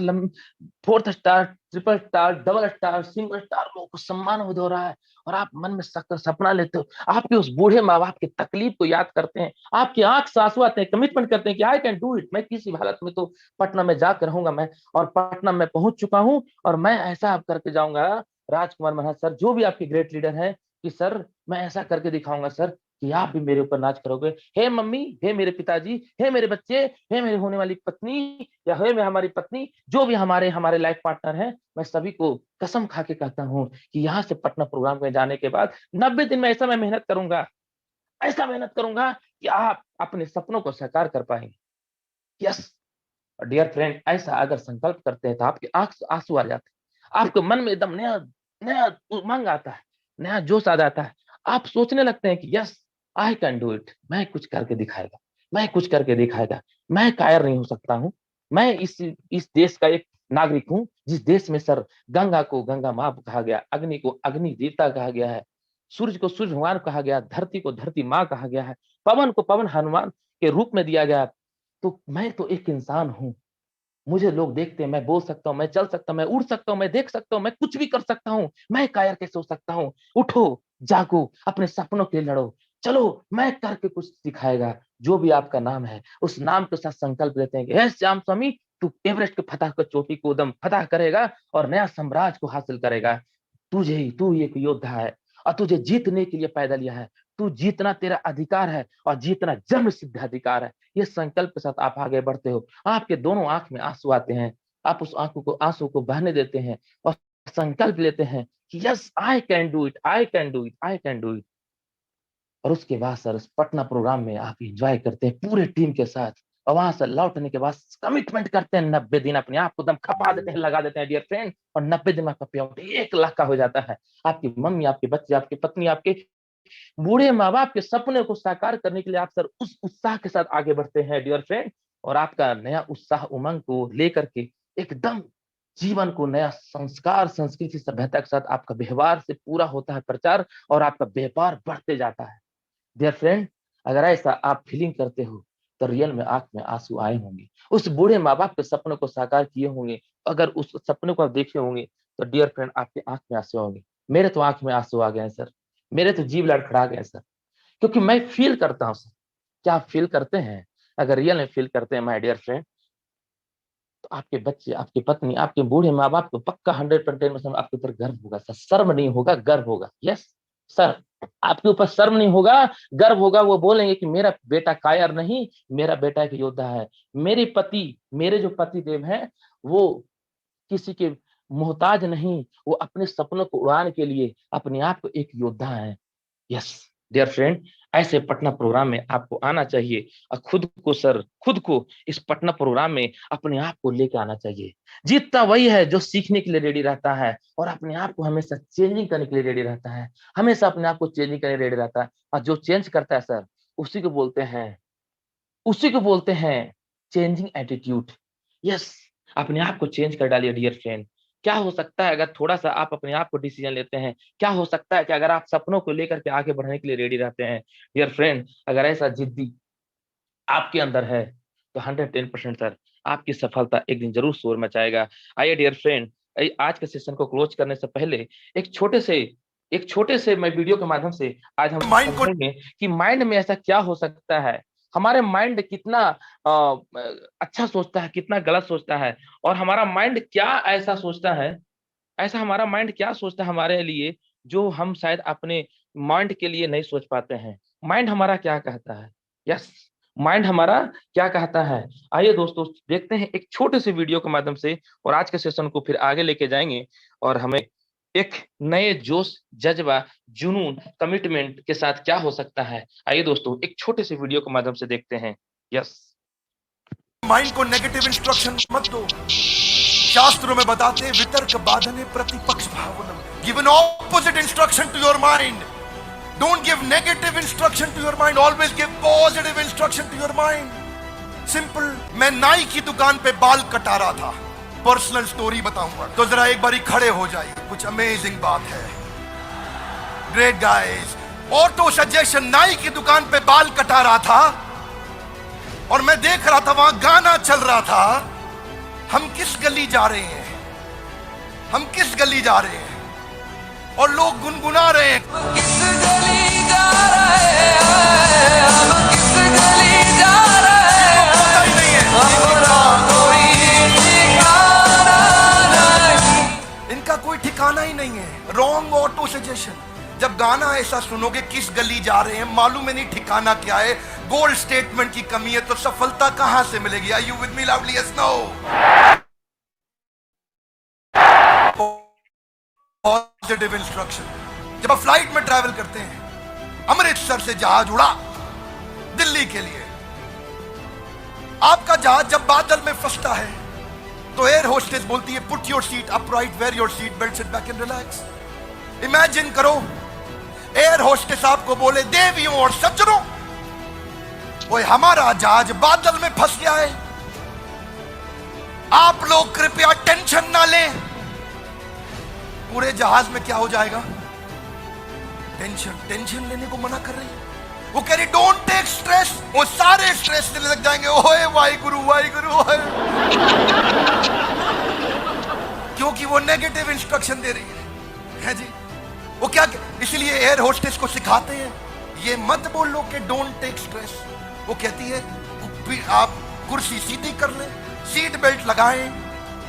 4th star, triple star, double star, single star, लोगों को सम्मान हो रहा है, और आप मन में सपना लेते हो, आपके उस बूढ़े माँ बाप की तकलीफ को याद करते हैं, आपकी आंख से आंसू आते हैं, कमिटमेंट करते हैं कि आई कैन डू इट, मैं किसी हालत में तो पटना में जाकर रहूंगा मैं, और पटना में पहुंच चुका हूं, और मैं ऐसा आप करके जाऊंगा। राजकुमार महाराज सर, जो भी आपके ग्रेट लीडर हैं, कि सर मैं ऐसा करके दिखाऊंगा सर कि आप भी मेरे ऊपर नाच करोगे। हे मम्मी, हे मेरे पिताजी, हे मेरे बच्चे, हे मेरी होने वाली पत्नी, या हे मैं हमारी पत्नी, जो भी हमारे हमारे लाइफ पार्टनर हैं, मैं सभी को कसम खा के कहता हूँ कि यहाँ से पटना प्रोग्राम में जाने के बाद 90 दिन में ऐसा मैं मेहनत करूंगा, ऐसा मेहनत करूंगा कि आप अपने सपनों को साकार कर पाएंगे। यस डियर फ्रेंड, ऐसा अगर संकल्प करते हैं तो आपके आंख से आंसू आ जाते हैं, आपके मन में एकदम नया नया उमंग आता है, नया जोश आ जाता है, आप सोचने लगते हैं कि yes I can do it, मैं कुछ करके दिखाएगा, मैं कुछ करके दिखाएगा, मैं कायर नहीं हो सकता हूँ। मैं इस देश का एक नागरिक हूँ, जिस देश में सर गंगा को गंगा माँ कहा गया, अग्नि को अग्नि देवता कहा गया है, सूर्य को सूर्य भगवान कहा गया, धरती को धरती माँ कहा गया है, पवन को पवन हनुमान के रूप में दिया गया। तो मैं तो एक इंसान हूँ, मुझे लोग देखते हैं, मैं बोल सकता हूँ, मैं चल सकता हूँ, मैं उड़ सकता हूँ, मैं देख सकता हूँ, मैं कुछ भी कर सकता हूँ, मैं कायर कैसे हो सकता हूँ? उठो, जागो, अपने सपनों के लिए लड़ो, चलो मैं करके कुछ दिखाएगा। जो भी आपका नाम है, उस नाम के साथ संकल्प लेते हैं कि हे श्याम स्वामी, तू एवरेस्ट के फतह को चोटी को दम फतह करेगा और नया साम्राज्य को हासिल करेगा। तुझे ही, तू एक योद्धा है, और तुझे जीतने के लिए पैदा लिया है, तू जीतना तेरा अधिकार है, और जीतना जन्म सिद्ध अधिकार है। ये संकल्प के साथ आप आगे बढ़ते हो, आपके दोनों आंख में आंसू आते हैं, आप उस आंसू को बहने देते हैं और संकल्प लेते हैं कि yes I can do it, I can do it, I can do it. और उसके बाद सर इस पटना प्रोग्राम में आप एंजॉय करते हैं पूरे टीम के साथ, और वहां से लौटने के बाद कमिटमेंट करते हैं 90 दिन, अपने आप को दम खपा देते हैं, लगा देते हैं डियर फ्रेंड, और 90 दिन में आपका पे आउट 1 लाख का हो जाता है। आपकी मम्मी, आपके बच्चे, आपकी पत्नी, आपके बूढ़े माँ बाप के सपने को साकार करने के लिए आप सर उस उत्साह के साथ आगे बढ़ते हैं डियर फ्रेंड, और आपका नया उत्साह उमंग को लेकर के एकदम जीवन को नया संस्कार संस्कृति सभ्यता के साथ आपका व्यवहार से पूरा होता है प्रचार, और आपका व्यापार बढ़ते जाता है। डियर फ्रेंड, अगर ऐसा आप फीलिंग करते हो तो रियल में आंख में आंसू आए होंगे, उस बूढ़े माँ बाप के सपनों को साकार किए होंगे, अगर उस सपने को आप देखे होंगे तो डियर फ्रेंड आपके आंख में आंसू होंगे। मेरे तो आंख में आंसू आ गए हैं सर, मेरे तो जीभ लड़खड़ा गए सर, क्योंकि मैं फील करता हूं सर। क्या आप फील करते हैं? अगर रियल में फील करते हैं माय डियर फ्रेंड, तो आपके बच्चे, आपकी पत्नी, आपके बूढ़े माँ बाप को पक्का 100% आपके ऊपर गर्व होगा सर, शर्म नहीं होगा, गर्व होगा। यस सर, आपके ऊपर शर्म नहीं होगा, गर्व होगा। वो बोलेंगे कि मेरा बेटा कायर नहीं, मेरा बेटा एक योद्धा है। मेरे पति, मेरे जो पति देव हैं, वो किसी के मोहताज नहीं, वो अपने सपनों को उड़ाने के लिए अपने आप को एक योद्धा है। यस डियर फ्रेंड, ऐसे पटना प्रोग्राम में आपको आना चाहिए और खुद को इस पटना प्रोग्राम में अपने आप को लेके आना चाहिए। जीतता वही है जो सीखने के लिए रेडी रहता है और अपने आप को हमेशा चेंजिंग करने के लिए रेडी रहता है, हमेशा अपने आप को चेंजिंग करने रेडी रहता है। और जो चेंज करता है सर, उसी को बोलते हैं उसी को बोलते हैं चेंजिंग एटीट्यूड। यस, अपने आप को चेंज कर डालिए डियर फ्रेंड। क्या हो सकता है अगर थोड़ा सा आप अपने आप को डिसीजन लेते हैं? क्या हो सकता है कि अगर आप सपनों को लेकर के आगे बढ़ने के लिए रेडी रहते हैं? डियर फ्रेंड, अगर ऐसा जिद्दी आपके अंदर है तो 110% सर आपकी सफलता एक दिन जरूर शोर मचाएगा। आइए डियर फ्रेंड, आज के सेशन को क्लोज करने से पहले एक छोटे से मैं वीडियो के माध्यम से आज हम माइंड को समझेंगे कि माइंड में ऐसा क्या हो सकता है, हमारे माइंड कितना अच्छा सोचता है, कितना गलत सोचता है, और हमारा माइंड क्या ऐसा सोचता है, ऐसा हमारा माइंड क्या सोचता है हमारे लिए जो हम शायद अपने माइंड के लिए नहीं सोच पाते हैं। माइंड हमारा क्या कहता है? यस, माइंड हमारा क्या कहता है? आइए दोस्तों देखते हैं एक छोटे से वीडियो के माध्यम से, और आज के सेशन को फिर आगे लेके जाएंगे और हमें एक नए जोश, जज्बा, जुनून, कमिटमेंट के साथ क्या हो सकता है। आइए दोस्तों एक छोटे से वीडियो के माध्यम से देखते हैं। यस, माइंड को नेगेटिव इंस्ट्रक्शन मत दो। शास्त्रों में बताते हैं वितर्क बाधने प्रतिपक्ष भावनम। Give an opposite instruction to your mind. Don't give negative instruction to your mind, always give positive instruction to your mind. Simple. मैं नाई की दुकान पे बाल कटा रहा था, पर्सनल स्टोरी बताऊंगा, तो जरा एक बारी खड़े हो जाइए, कुछ अमेजिंग बात है। Great guys, auto suggestion. नाई की दुकान पे बाल कटा रहा था और मैं देख रहा था वहां गाना चल रहा था, हम किस गली जा रहे हैं, हम किस गली जा रहे हैं, और लोग गुनगुना रहे हैं, किस गली जा रहे हैं, हम किस गली जा रहे हैं, पता ही नहीं है, हमारा कोई ठिकाना नहीं। इनका कोई ठिकाना ही नहीं है। Wrong auto suggestion. जब गाना ऐसा सुनोगे किस गली जा रहे हैं, मालूम है नहीं ठिकाना क्या है, गोल स्टेटमेंट की कमी है, तो सफलता कहां से मिलेगी? Are you with me loudly? Yes no? Positive instruction. जब आप फ्लाइट में ट्रैवल करते हैं, अमृतसर से जहाज उड़ा दिल्ली के लिए, आपका जहाज जब बादल में फंसता है तो एयर होस्टेस बोलती है put your seat upright, wear your seat belt, sit back and relax. Imagine करो एयर होस्टेस आपको बोले देवियों और सज्जनों, ओए हमारा जहाज बादल में फंस गया है, आप लोग कृपया टेंशन ना लें। पूरे जहाज में क्या हो जाएगा? टेंशन लेने को मना कर रही है। वो कह रही डोंट टेक स्ट्रेस, वो सारे स्ट्रेस लेने लग जाएंगे। ओए वाहिगुरु वाहिगुरु ओए। क्योंकि वो नेगेटिव इंस्ट्रक्शन दे रही है जी। वो क्या, इसलिए एयर होस्टेस को सिखाते हैं ये मत बोलो कि डोंट टेक स्ट्रेस। वो कहती है आप कुर्सी सीधी कर लें, सीट बेल्ट लगाएं,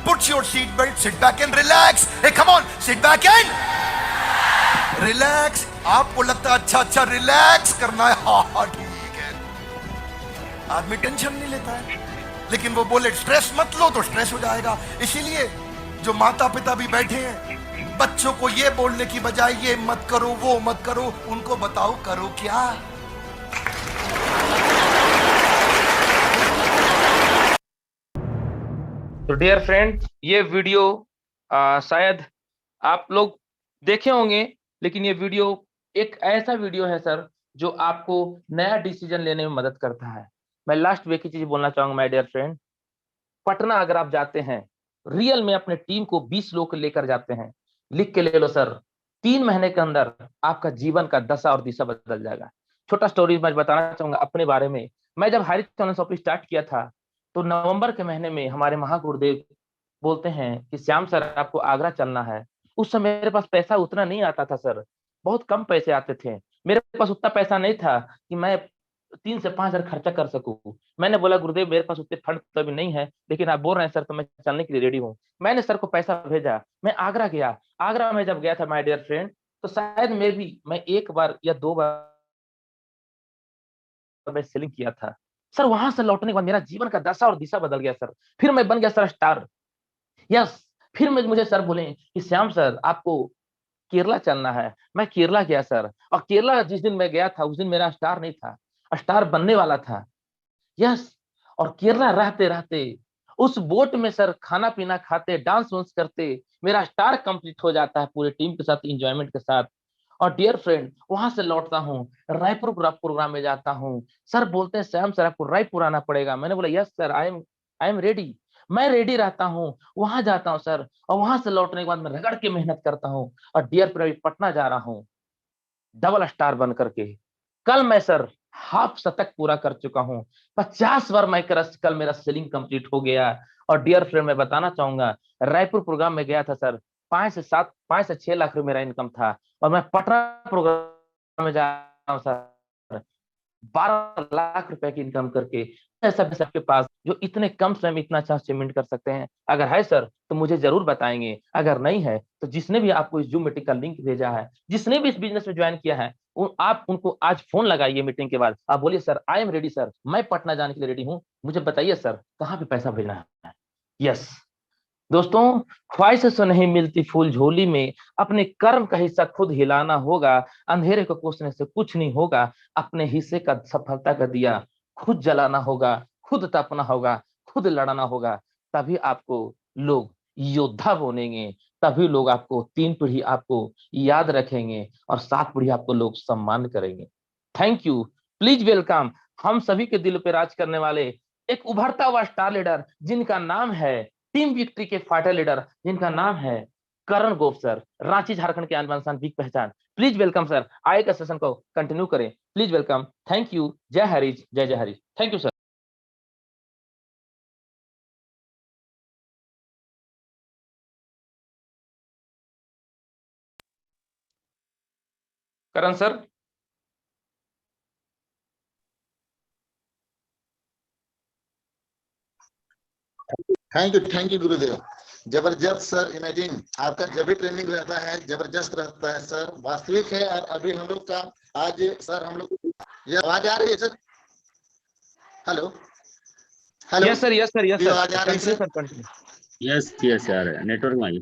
put your seat belt, sit back and relax. Hey come on, sit back and relax. आपको लगता है अच्छा रिलैक्स करना है, हाँ ठीक है। आदमी टेंशन नहीं लेता है, लेकिन वो बोले स्ट्रेस मत लो तो स्ट्रेस हो जाएगा। इसीलिए जो माता पिता भी बैठे हैं, बच्चों को ये बोलने की बजाय ये मत करो वो मत करो, उनको बताओ करो क्या। तो डियर फ्रेंड, ये वीडियो शायद आप लोग देखे होंगे, लेकिन ये वीडियो एक ऐसा वीडियो है सर जो आपको नया डिसीजन लेने में मदद करता है। मैं लास्ट वे की चीज बोलना चाहूंगा माय डियर फ्रेंड, पटना अगर आप जाते हैं, रियल में अपने टीम को 20 लोग लेकर जाते हैं, लिख के ले लो सर, 3 महीने के अंदर आपका जीवन का दशा और दिशा बदल जाएगा। छोटा स्टोरी मैं बताना चाहूंगा अपने बारे में। मैं जब हरिचंदन शॉपिंग स्टार्ट किया था तो नवंबर के महीने में हमारे महागुरुदेव बोलते हैं कि श्याम सर आपको आगरा चलना है। उस समय मेरे पास पैसा उतना नहीं आता था सर, बहुत कम पैसे आते थे, मेरे पास उतना पैसा नहीं था कि मैं 3 से 5 हजार खर्चा कर सकूं। मैंने बोला गुरुदेव मेरे पास उतने फंड तो अभी नहीं है, लेकिन आप बोल रहे हैं सर तो मैं चलने के लिए रेडी हूँ। मैंने सर को पैसा भेजा, मैं आगरा गया। आगरा में जब गया था माय डियर फ्रेंड, तो शायद मैं 1 बार या 2 बार मैं सेलिंग किया था सर। वहां से लौटने के बाद मेरा जीवन का दशा और दिशा बदल गया सर। फिर मैं बन गया सर स्टार। यस, फिर मुझे सर बोले कि श्याम सर आपको केरला चलना है। मैं केरला गया सर, और केरला जिस दिन मैं गया था उस दिन मेरा स्टार नहीं था, स्टार बनने वाला था। यस। और केरला रहते रहते उस बोट में सर खाना पीना खाते, डांस वांस करते, मेरा स्टार कंप्लीट हो जाता है पूरे टीम के साथ, एंजॉयमेंट के साथ। और डियर फ्रेंड, वहां से लौटता हूँ, रायपुर प्रोग्राम में जाता हूँ। सर बोलते हैं श्याम सर आपको रायपुर आना पड़ेगा। मैंने बोला yes sir, I am ready. मैं रेडी रहता हूँ, वहां जाता हूँ सर, और वहां से लौटने के बाद मैं रगड़ के मेहनत करता हूँ। और डियर फ्रेंड, अभी पटना जा रहा हूँ डबल स्टार बन करके। कल मैं सर हाफ शतक पूरा कर चुका हूँ, 50 बार मैं क्रश, कल मेरा सेलिंग कंप्लीट हो गया। और डियर फ्रेंड, मैं बताना चाहूंगा, रायपुर प्रोग्राम में गया था सर, 5 से 6 लाख रुपए मेरा इनकम था। और मैं पटना प्रोग्राम में जा रहा हूँ सर, 12 लाख रुपए की इनकम करके। ऐसा भी सबके पास जो इतने कम समय में इतना अच्छा अचीवमेंट कर सकते हैं? अगर है सर तो मुझे जरूर बताएंगे, अगर नहीं है तो जिसने भी आपको इस जूम मीटिंग का लिंक भेजा है, जिसने भी इस बिजनेस में ज्वाइन किया है, आप उनको आज फोन लगाइए मीटिंग के बाद, आप बोलिए sir I am ready sir, मैं पटना जाने के लिए रेडी हूँ, मुझे बताइए सर कहाँ पे पैसा भेजना है। यस दोस्तों, ख्वाहिश से नहीं मिलती फूल झोली में, अपने कर्म का हिस्सा खुद हिलाना होगा, अंधेरे को कोसने से कुछ नहीं होगा, अपने हिस्से का सफलता का दिया खुद जलाना होगा, खुद तपना होगा, खुद लड़ना होगा। तभी आपको लोग योद्धा बोलेंगे, तभी लोग आपको 3 पीढ़ी आपको याद रखेंगे, और 7 पीढ़ी आपको लोग सम्मान करेंगे। Thank you. प्लीज वेलकम हम सभी के दिल पे राज करने वाले एक उभरता हुआ स्टार लीडर, जिनका नाम है टीम विक्ट्री के फाइटर लीडर, जिनका नाम है करण गोप सर, रांची झारखंड के आन बान बिग पहचान। प्लीज वेलकम सर, आगे का सेशन को कंटिन्यू करें। Please welcome. Thank you. जय हरीश, जय जय Harish. Thank you sir. Karan sir. Thank you गुरुदेव। जबरदस्त सर, इमेजिन आपका जब भी ट्रेनिंग रहता है जबरदस्त रहता है सर, वास्तविक है। और अभी हम लोग का आज सर, हम लोग ये आवाज आ रही है sir? Hello hello, yes sir, yes sir, yes ये सर, आवाज आ रही है continue sir? Sir, continue. Yes yes यार, नेटवर्क में आइए।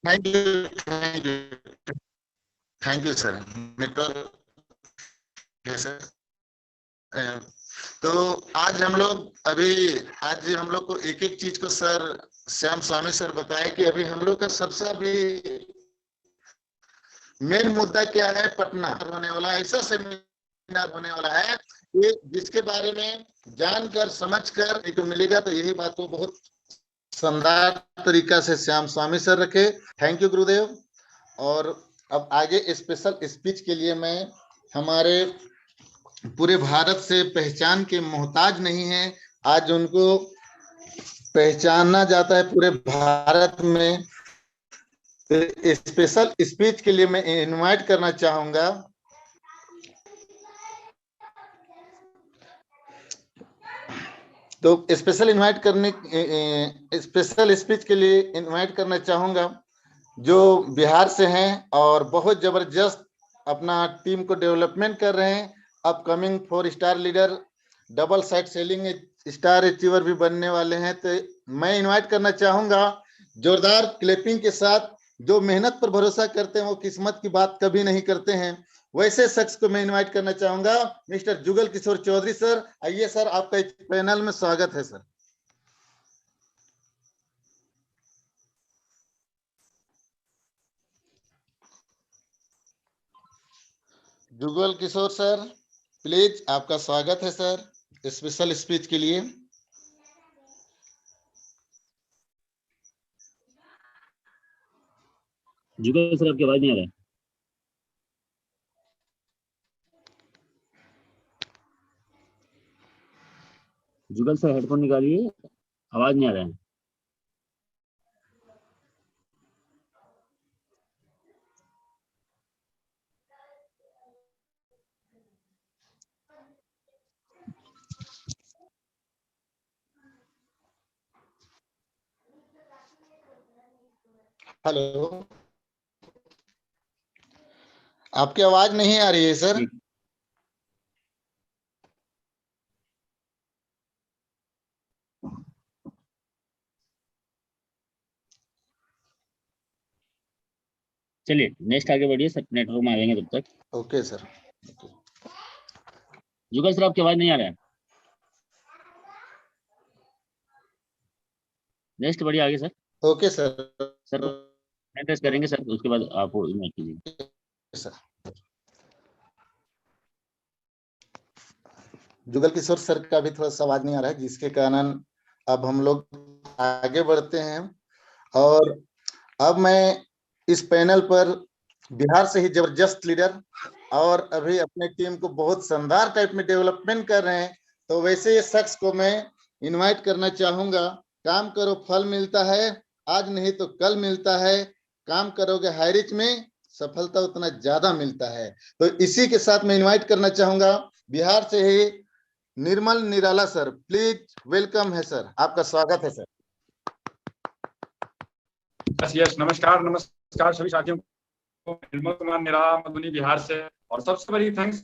Thank you thank you thank you sir. Network है सर। तो आज हम लोग को एक एक चीज को सर श्याम स्वामी सर बताए कि अभी हम लोग का सबसे अभी मेन मुद्दा क्या है। पटना होने वाला ऐसा सेमिनार होने वाला है कि जिसके बारे में जानकर समझकर एक मिलेगा। तो यही बात को बहुत शानदार तरीका से श्याम स्वामी सर रखे। थैंक यू गुरुदेव। और अब आगे स्पेशल स्पीच के लिए मैं हमारे पूरे भारत से पहचान के मोहताज नहीं है, आज उनको पहचाना जाता है पूरे भारत में। स्पेशल स्पीच के लिए मैं इनवाइट करना चाहूंगा तो स्पेशल स्पीच के लिए इनवाइट करना चाहूंगा जो बिहार से हैं और बहुत जबरदस्त अपना टीम को डेवलपमेंट कर रहे हैं। Upcoming 4 star leader, double side selling star achiever भी बनने वाले हैं। तो मैं इनवाइट करना चाहूंगा जोरदार क्लैपिंग के साथ। जो मेहनत पर भरोसा करते हैं वो किस्मत की बात कभी नहीं करते हैं, वैसे शख्स को मैं इनवाइट करना चाहूंगा मिस्टर जुगल किशोर चौधरी सर। आइए सर, आपका इस पैनल में स्वागत है sir. Jugal Kishore sir, please आपका स्वागत है सर स्पेशल स्पीच के लिए। जुगल सर, आपकी आवाज नहीं आ रहा है। जुगल सर, हेडफोन निकालिए, आवाज नहीं आ रहा है। हेलो, आपकी आवाज नहीं आ रही है सर। चलिए नेक्स्ट आगे बढ़िए सर, नेटवर्क में आ जाएंगे तब तक। Okay sir. जुगल सर आपकी आवाज नहीं आ रहा है। नेक्स्ट बढ़िए आगे sir. Okay sir. Sir address करेंगे सर, उसके बाद आप ईमेल कीजिए सर जुगल किशोर सर का भी थोड़ा सा आवाज नहीं आ रहा है, जिसके कारण अब हम लोग आगे बढ़ते हैं। और अब मैं इस पैनल पर बिहार से ही जबरदस्त लीडर और अभी अपने टीम को बहुत शानदार टाइप में डेवलपमेंट कर रहे हैं, तो वैसे ये शख्स को मैं इनवाइट करना चाहूंगा। काम करो फल मिलता है, आज नहीं तो कल मिलता है, काम करोगे हाईरिच में सफलता उतना ज्यादा मिलता है। तो इसी के साथ मैं इनवाइट करना चाहूंगा बिहार से ही निर्मल निराला सर, प्लीज वेलकम है सर, आपका स्वागत है सर। यस नमस्कार सभी साथियों को। निर्मल कुमार निराला मधुबनी बिहार से, और सबसे बड़ी थैंक्स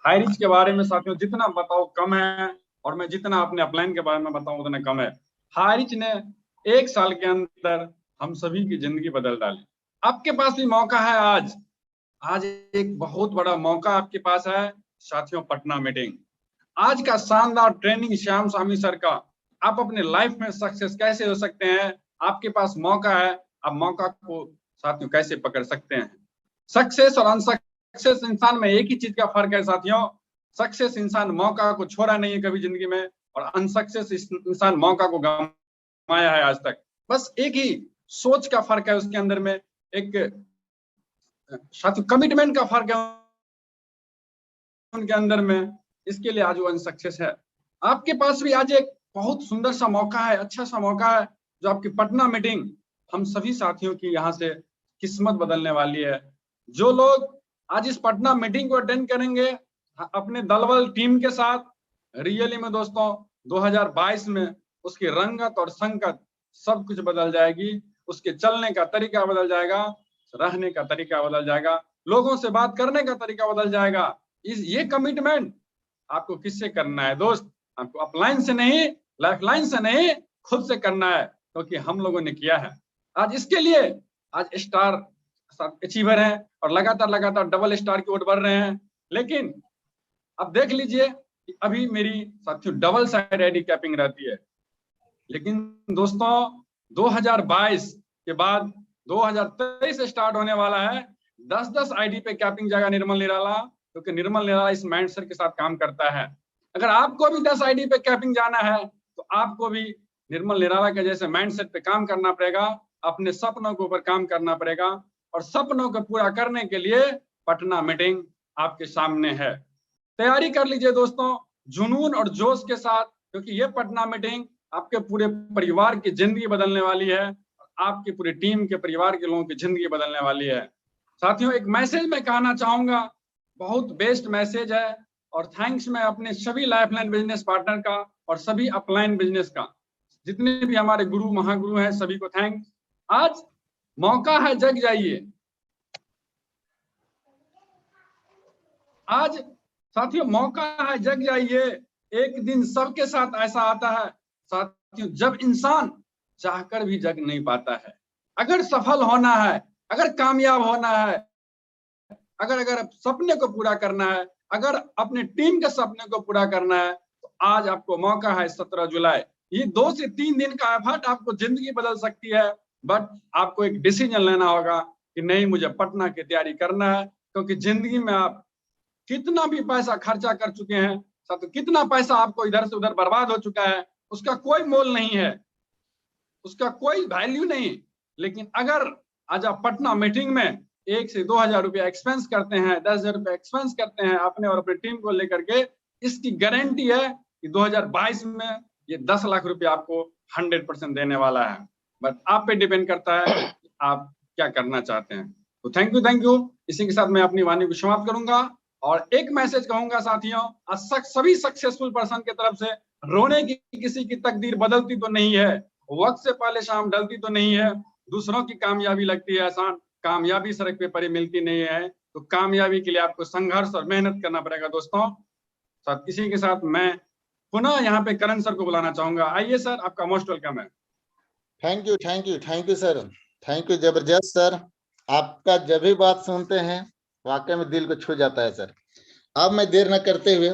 हाईरिच के बारे में साथियों जितना बताओ कम है, और मैं जितना अपने अपलाइन के बारे में बताऊं उतना कम है। हाईरिच ने 1 साल के अंदर हम सभी की जिंदगी बदल डाली। आपके पास भी मौका है आज एक बहुत बड़ा मौका आपके पास है साथियों, पटना मीटिंग। आज का शानदार ट्रेनिंग श्याम स्वामी सर का, आप अपने लाइफ में सक्सेस कैसे हो सकते हैं, आपके पास मौका है, आप मौका को साथियों कैसे पकड़ सकते हैं। सक्सेस और अनसक्सेस इंसान में एक ही चीज का फर्क है साथियों, सक्सेस इंसान मौका को छोड़ा नहीं है कभी जिंदगी में, और अनसक्सेस इंसान मौका को गंवाया है आज तक। बस एक ही सोच का फर्क है उसके अंदर में, एक साथियों कमिटमेंट का फर्क है उनके अंदर में, इसके लिए आज वो अनसक्सेस है। आपके पास भी आज एक बहुत सुंदर सा मौका है, अच्छा सा मौका है, जो आपकी पटना मीटिंग हम सभी साथियों की यहाँ से किस्मत बदलने वाली है। जो लोग आज इस पटना मीटिंग को अटेंड करेंगे अपने दलबल टीम के साथ, रियली में दोस्तों 2022 में उसकी रंगत और संगत सब कुछ बदल जाएगी, उसके चलने का तरीका बदल जाएगा, रहने का तरीका बदल जाएगा, लोगों से बात करने का तरीका बदल जाएगा। ये कमिटमेंट आपको किससे करना है दोस्त? आपको अपलाइन से नहीं, लाइफलाइन से नहीं, खुद से करना है, क्योंकि हम लोगों ने किया है। आज इसके लिए आज स्टार अचीवर है और लगातार डबल स्टार की ओर बढ़ रहे हैं। लेकिन अब देख लीजिए कि अभी मेरी साथियों डबल साइड आईडी कैपिंग रहती है, लेकिन दोस्तों 2022 के बाद 2023 से स्टार्ट होने वाला है। 10-10 आईडी पे कैपिंग जाएगा निर्मल निराला, क्योंकि निर्मल निराला इस माइंडसेट के साथ काम करता है। अगर आपको भी 10 आईडी पे कैपिंग जाना है तो आपको भी निर्मल निराला के जैसे माइंडसेट पे काम करना पड़ेगा, अपने सपनों के ऊपर काम करना पड़ेगा, और सपनों को पूरा करने के लिए पटना मीटिंग आपके सामने है। तैयारी कर लीजिए दोस्तों जुनून और जोश के साथ, क्योंकि ये पटना मीटिंग आपके पूरे परिवार की जिंदगी बदलने वाली है, आपकी पूरी टीम के परिवार के लोगों की जिंदगी बदलने वाली है। साथियों एक मैसेज मैं कहना चाहूंगा, बहुत बेस्ट मैसेज है, और थैंक्स मैं अपने सभी लाइफलाइन बिजनेस पार्टनर का और सभी अपलाइन बिजनेस का, जितने भी हमारे गुरु महागुरु हैं सभी को थैंक्स। आज मौका है, जग जाइए। आज साथियों मौका है, जग जाइए। एक दिन सबके साथ ऐसा आता है साथियों जब इंसान चाहकर भी जग नहीं पाता है। अगर सफल होना है, अगर कामयाब होना है, अगर सपने को पूरा करना है, अगर अपने टीम के सपने को पूरा करना है, तो आज आपको मौका है। 17 जुलाई, ये 2 से 3 दिन का एफर्ट आपको जिंदगी बदल सकती है। बट आपको एक डिसीजन लेना होगा कि नहीं, मुझे पटना की तैयारी करना है, क्योंकि जिंदगी में आप कितना भी पैसा खर्चा कर चुके हैं, तो कितना पैसा आपको इधर से उधर बर्बाद हो चुका है, उसका कोई मोल नहीं है, उसका कोई वैल्यू नहीं। लेकिन अगर आज आप पटना मीटिंग में 1 से 2,000 रुपया एक्सपेंस करते हैं, 10,000 रुपया एक्सपेंस करते हैं अपने और अपनी टीम को लेकर के, इसकी गारंटी है कि 2022 में ये 10 लाख रुपया आपको 100% देने वाला है। बट आप पे डिपेंड करता है कि आप क्या करना चाहते हैं। तो थैंक यू। इसी के साथ मैं अपनी वाणी को समाप्त करूंगा, और एक मैसेज कहूंगा साथियों, सभी सक्सेसफुल पर्सन की तरफ से, रोने की किसी की तकदीर बदलती तो नहीं है, वक्त से पहले शाम ढलती तो नहीं है, दूसरों की कामयाबी लगती है आसान, कामयाबी सड़क पे पड़ी मिलती नहीं है। तो कामयाबी के लिए आपको संघर्ष और मेहनत करना पड़ेगा दोस्तों। साथ इसी के साथ मैं पुनः यहाँ पे करण सर को बुलाना चाहूंगा। आइए सर, आपका मोस्ट वेलकम है। Thank you sir, thank you जबरदस्त सर। आपका जब भी बात सुनते हैं वाकई में दिल को छू जाता है सर। अब मैं देर न करते हुए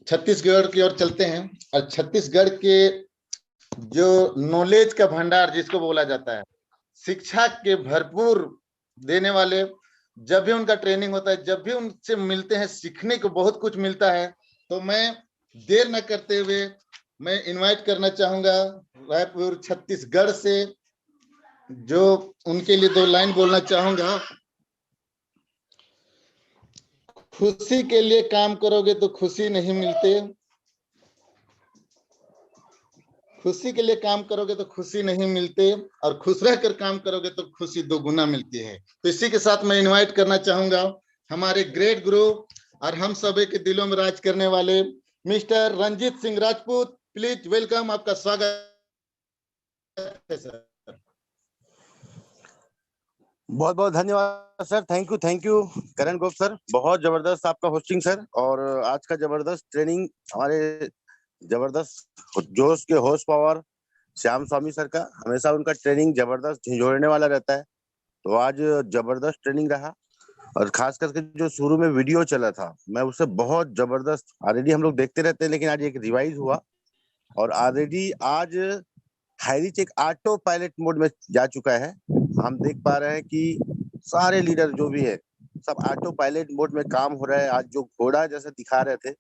छत्तीसगढ़ की ओर चलते हैं। और छत्तीसगढ़ के जो नॉलेज का भंडार जिसको बोला जाता है, शिक्षा के भरपूर देने वाले, जब भी उनका ट्रेनिंग होता है, जब भी उनसे मिलते हैं, सीखने को बहुत कुछ मिलता है। तो मैं देर न करते हुए मैं इनवाइट करना चाहूंगा रायपुर छत्तीसगढ़ से, जो उनके लिए 2 लाइन बोलना चाहूंगा। खुशी के लिए काम करोगे तो खुशी नहीं मिलते, खुशी के लिए काम करोगे तो खुशी नहीं मिलते, और खुश रहकर काम करोगे तो खुशी 2 गुना मिलती है। तो इसी के साथ मैं इनवाइट करना चाहूंगा हमारे ग्रेट गुरु और हम सभी के दिलों में राज करने वाले mister Ranjeet Singh Rajput. Please welcome, आपका स्वागत है सर। बहुत बहुत धन्यवाद sir, thank you Karan Gop sir, बहुत जबरदस्त आपका होस्टिंग सर। और आज का जबरदस्त ट्रेनिंग हमारे जबरदस्त जोश के होस्ट पावर श्याम स्वामी सर का, हमेशा उनका ट्रेनिंग जबरदस्त झिझोड़ने वाला रहता है। तो आज जबरदस्त ट्रेनिंग रहा, और खास करके जो शुरू में वीडियो चला था, मैं उसे बहुत जबरदस्त, ऑलरेडी हम लोग देखते रहते हैं लेकिन आज एक रिवाइज हुआ, और ऑलरेडी आज हाईरिच एक ऑटो पायलट मोड में जा चुका है। हम देख पा रहे हैं कि सारे लीडर जो भी है सब ऑटो पायलट मोड में काम हो रहा है। आज जो घोड़ा जैसे दिखा रहे थे,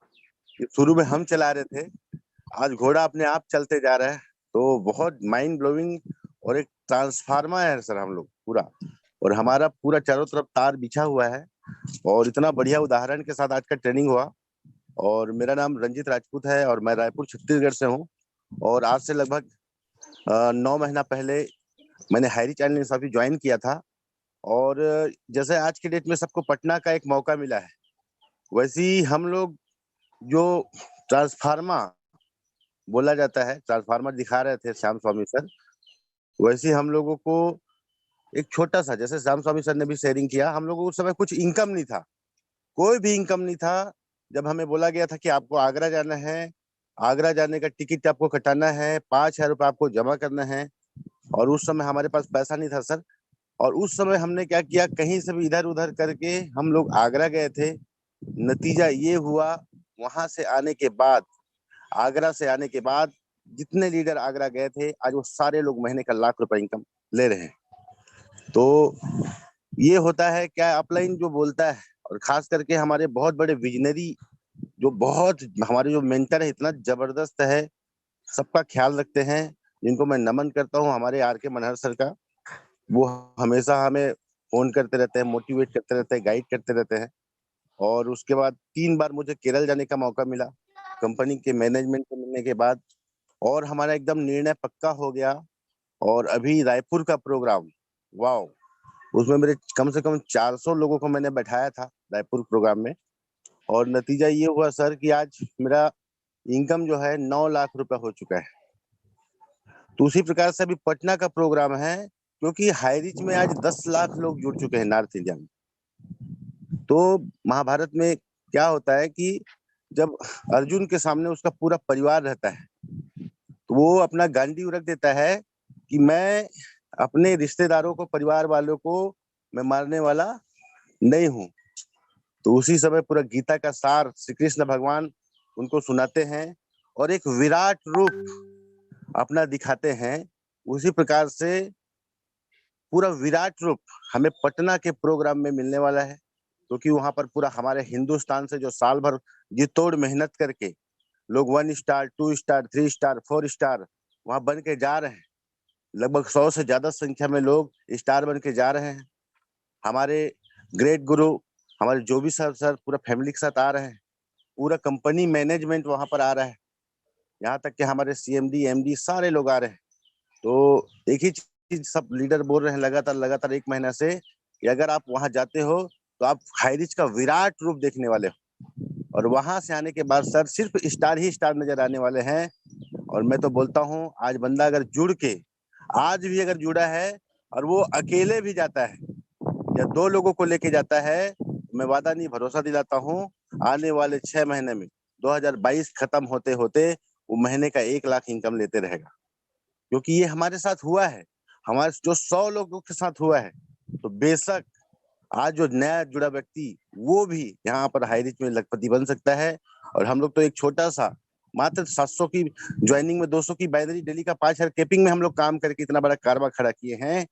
शुरू में हम चला रहे थे, आज घोड़ा अपने आप चलते जा रहा है। तो बहुत माइंड ब्लोइंग, और एक ट्रांसफार्मर है सर हम लोग पूरा, और हमारा पूरा चारों तरफ तार बिछा हुआ है, और इतना बढ़िया उदाहरण के साथ आज का ट्रेनिंग हुआ। और मेरा नाम रंजीत राजपूत है, और मैं रायपुर छत्तीसगढ़ से हूँ। और आज से लगभग 9 महीना पहले मैंने हाईरी चैनल इंसाफी ज्वाइन किया था। और जैसे आज के डेट में सबको पटना का एक मौका मिला है, वैसे ही हम लोग जो ट्रांसफार्मर बोला जाता है, ट्रांसफार्मर दिखा रहे थे श्याम स्वामी सर, वैसे हम लोगों को एक छोटा सा, जैसे श्याम स्वामी सर ने भी शेयरिंग किया, हम लोगों को उस समय कुछ इनकम नहीं था, कोई भी इनकम नहीं था। जब हमें बोला गया था कि आपको आगरा जाना है, आगरा जाने का टिकट आपको कटाना है, 5,000 रुपये आपको जमा करना है, और उस समय हमारे पास पैसा नहीं था सर। और उस समय हमने क्या किया, कहीं से भी इधर उधर करके हम लोग आगरा गए थे। नतीजा ये हुआ, वहां से आने के बाद, आगरा से आने के बाद जितने लीडर आगरा गए थे, आज वो सारे लोग महीने का लाख रुपए इनकम ले रहे हैं। तो ये होता है क्या, अपलाइन जो बोलता है, और खास करके हमारे बहुत बड़े विजनरी, जो बहुत हमारे जो मेंटर है, इतना जबरदस्त है, सबका ख्याल रखते हैं, जिनको मैं नमन करता हूँ, हमारे आर.के. मनहर सर का। वो हमेशा हमें फोन करते रहते हैं, मोटिवेट करते रहते हैं, गाइड करते रहते हैं। और उसके बाद 3 बार मुझे केरल जाने का मौका मिला कंपनी के मैनेजमेंट से मिलने के बाद, और हमारा एकदम निर्णय पक्का हो गया। और अभी रायपुर का प्रोग्राम, वाओ, उसमें मेरे कम से कम 400 लोगों को मैंने बैठाया था रायपुर प्रोग्राम में, और नतीजा ये हुआ सर कि आज मेरा इनकम जो है 9 लाख रुपए हो चुका है। तो उसी प्रकार से अभी पटना का प्रोग्राम है, क्योंकि हाईरिच में आज 10 लाख लोग जुड़ चुके हैं नॉर्थ इंडिया में। तो महाभारत में क्या होता है कि जब अर्जुन के सामने उसका पूरा परिवार रहता है, तो वो अपना गांडी रख देता है कि मैं अपने रिश्तेदारों को, परिवार वालों को मैं मारने वाला नहीं हूँ। तो उसी समय पूरा गीता का सार श्री कृष्ण भगवान उनको सुनाते हैं, और एक विराट रूप अपना दिखाते हैं। उसी प्रकार से पूरा विराट रूप हमें पटना के प्रोग्राम में मिलने वाला है, क्योंकि वहां पर पूरा हमारे हिंदुस्तान से जो साल भर जी तोड़ मेहनत करके लोग 1 स्टार, 2 स्टार, 3 स्टार, 4 स्टार वहां बन के जा रहे हैं, लगभग 100 से ज्यादा संख्या में लोग स्टार बन के जा रहे हैं। हमारे ग्रेट गुरु, हमारे जो भी सर पूरा फैमिली के साथ आ रहे हैं, पूरा कंपनी मैनेजमेंट वहां पर आ रहा है, यहाँ तक कि हमारे CMD, MD सारे लोग आ रहे हैं। तो एक ही चीज सब लीडर बोल रहे हैं लगातार 1 महीना से, कि अगर आप वहां जाते हो तो आप हाईरिच का विराट रूप देखने वाले हो, और वहां से आने के बाद सर सिर्फ स्टार ही स्टार नजर आने वाले हैं। और मैं तो बोलता हूँ आज बंदा अगर जुड़ के आज भी अगर जुड़ा है और वो अकेले भी जाता है या 2 लोगों को लेके जाता है, मैं वादा नहीं भरोसा दिलाता हूँ आने वाले 6 महीने में 2022 खत्म होते होते वो महीने का 1 लाख इनकम लेते रहेगा, क्योंकि ये हमारे साथ हुआ है, हमारे जो 100 लोगों के साथ हुआ है। तो बेशक आज जो नया जुड़ा व्यक्ति वो भी यहाँ पर हाई रिच में लखपति बन सकता है। और हम लोग तो एक छोटा सा मात्र 700 की ज्वाइनिंग में 200 की बाइनरी डेली का 5000 केपिंग में हम लोग काम करके इतना बड़ा कारवा खड़ा किए हैं।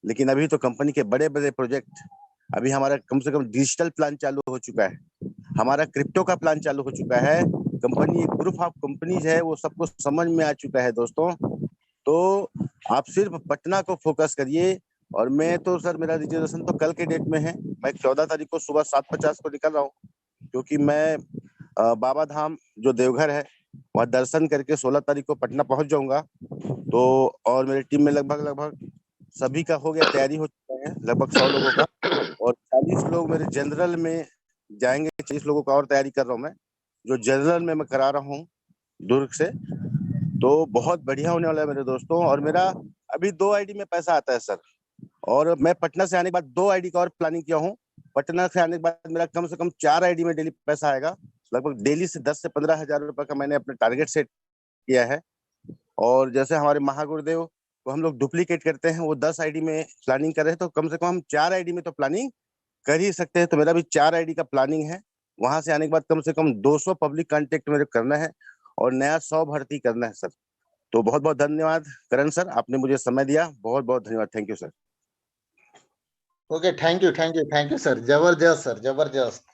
लेकिन अभी तो कंपनी के बड़े बड़े प्रोजेक्ट, अभी हमारा कम से कम डिजिटल प्लान चालू हो चुका है, हमारा क्रिप्टो का प्लान चालू हो चुका है, कंपनी एक ग्रुप ऑफ कंपनीज है, वो सबको समझ में आ चुका है दोस्तों। तो आप सिर्फ पटना को फोकस करिए। और मैं तो सर मेरा रिजर्वेशन तो कल के डेट में है, मैं 14 तारीख को सुबह 7:50 को निकल रहा हूँ, क्योंकि मैं बाबा धाम जो देवघर है वहाँ दर्शन करके 16 तारीख को पटना पहुंच जाऊंगा। तो और मेरी टीम में लगभग सभी का हो गया, तैयारी हो चुका है लगभग 100 लोगों का, और 40 लोग मेरे जनरल में जाएंगे, 40 लोगों का और तैयारी कर रहा हूँ मैं, जो जनरल में मैं करा रहा हूँ दुर्ग से। तो बहुत बढ़िया होने वाला है मेरे दोस्तों। और मेरा अभी 2 आईडी में पैसा आता है सर, और मैं पटना से आने के बाद 2 आईडी का और प्लानिंग किया हूँ। पटना से आने के बाद मेरा कम से कम 4 आईडी में डेली पैसा आएगा, लगभग डेली से 10 से 15 हजार रुपए का मैंने अपने टारगेट सेट किया है। और जैसे हमारे महागुरुदेव को हम लोग डुप्लीकेट करते हैं, वो 10 आईडी में प्लानिंग कर रहे हैं, तो कम से कम हम 4 आईडी में तो प्लानिंग कर ही सकते हैं। तो मेरा भी 4 आईडी का प्लानिंग है। वहां से आने के बाद कम से कम 200 पब्लिक कांटेक्ट मेरे करना है और नया 100 भर्ती करना है सर। तो बहुत बहुत धन्यवाद करण सर, आपने मुझे समय दिया, बहुत बहुत धन्यवाद, thank you sir. Okay, thank you sir, जबरदस्त सर, जबरदस्त।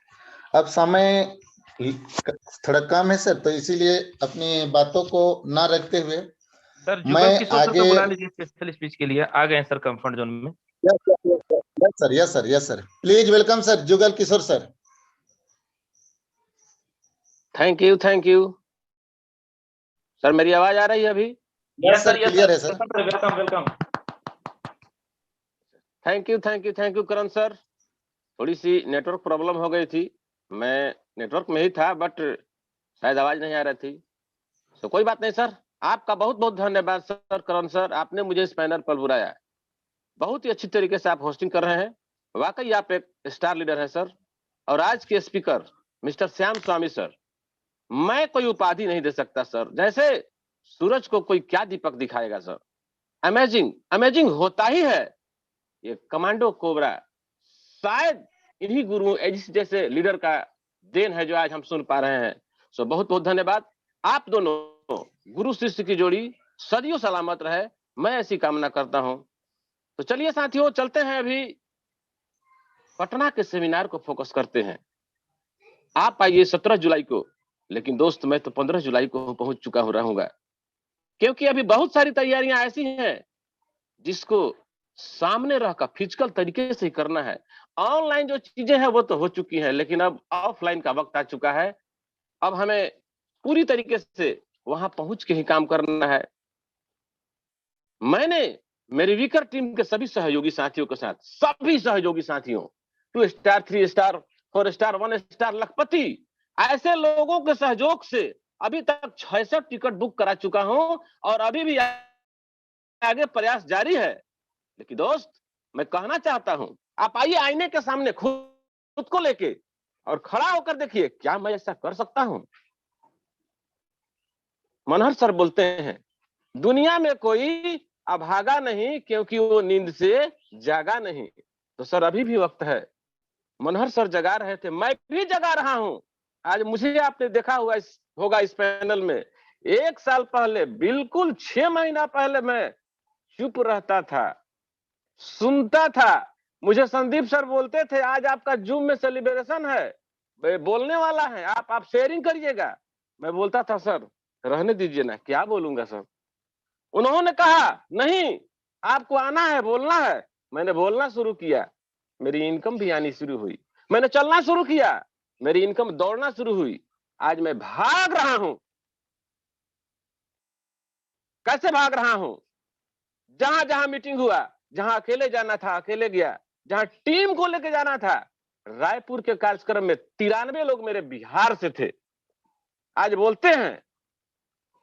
अब समय थोड़ा कम है सर, तो इसीलिए अपनी बातों को ना रखते हुए सर मैं जुगल किशोर सर आगे को बुला लीजिए स्पेशल स्पीच के लिए, आ गए हैं सर कंफर्ट जोन में। Yes sir, please welcome sir Jugal Kishore sir. Thank you sir. मेरी आवाज आ रही है अभी? यस सर, क्लियर है sir. Welcome welcome. Thank you Karan sir. थोड़ी सी नेटवर्क प्रॉब्लम हो गई थी, मैं नेटवर्क में ही था बट शायद आवाज नहीं आ रही थी। तो कोई बात नहीं सर, आपका बहुत बहुत धन्यवाद सर करण सर, आपने मुझे इस पैनल पर बुलाया। बहुत ही अच्छी तरीके से आप होस्टिंग कर रहे हैं, वाकई आप एक स्टार लीडर हैं सर। और आज के स्पीकर मिस्टर श्याम स्वामी सर, मैं कोई उपाधि नहीं दे सकता सर, जैसे सूरज को कोई क्या दीपक दिखाएगा सर। अमेजिंग होता ही है ये कमांडो कोबरा, शायद इन्हीं गुरुओं जैसे लीडर का देन है जो आज हम सुन पा रहे हैं। सो बहुत बहुत धन्यवाद। आप दोनों गुरु शिष्य की जोड़ी सदियों सलामत रहे, मैं ऐसी कामना करता हूं। तो चलिए साथियों, चलते हैं अभी पटना के सेमिनार को फोकस करते हैं। आप आइए 17 जुलाई को, लेकिन दोस्त मैं तो 15 जुलाई को पहुंच चुका हो रहूंगा, क्योंकि अभी बहुत सारी तैयारियां ऐसी हैं जिसको सामने रहकर फिजिकल तरीके से करना है। ऑनलाइन जो चीजें हैं वो तो हो चुकी हैं, लेकिन अब ऑफलाइन का वक्त आ चुका है। अब हमें पूरी तरीके से वहां पहुंच के ही काम करना है। मैंने मेरी वीकर टीम के सभी सहयोगी साथियों के साथ, सभी सहयोगी साथियों, 2 स्टार 3 स्टार 4 स्टार 1 स्टार लखपति, ऐसे लोगों के सहयोग से अभी तक 66 टिकट बुक करा चुका हूं और अभी भी आगे प्रयास जारी है। लेकिन दोस्त मैं कहना चाहता हूं, आप आइए आईने के सामने खुद को लेके और खड़ा होकर देखिए, क्या मैं ऐसा कर सकता हूं? मनहर सर बोलते हैं, दुनिया में कोई अभागा नहीं क्योंकि वो नींद से जागा नहीं। तो सर अभी भी वक्त है। मनहर सर जगा रहे थे, मैं भी जगा रहा हूं। आज मुझे आपने देखा हुआ होगा इस पैनल में। 1 साल पहले, बिल्कुल 6 महीना पहले मैं चुप रहता था, सुनता था। मुझे संदीप सर बोलते थे, आज आपका जूम में सेलिब्रेशन है, बोलने वाला है, आप शेयरिंग करिएगा। मैं बोलता था सर रहने दीजिए ना, क्या बोलूंगा सर। उन्होंने कहा नहीं, आपको आना है, बोलना है। मैंने बोलना शुरू किया, मेरी इनकम भी आनी शुरू हुई। मैंने चलना शुरू किया, मेरी इनकम दौड़ना शुरू हुई। आज मैं भाग रहा हूं। कैसे भाग रहा हूं? जहां जहां मीटिंग हुआ, जहां अकेले जाना था अकेले गया, जहां टीम को लेके जाना था। रायपुर के कार्यक्रम में 93 लोग मेरे बिहार से थे। आज बोलते हैं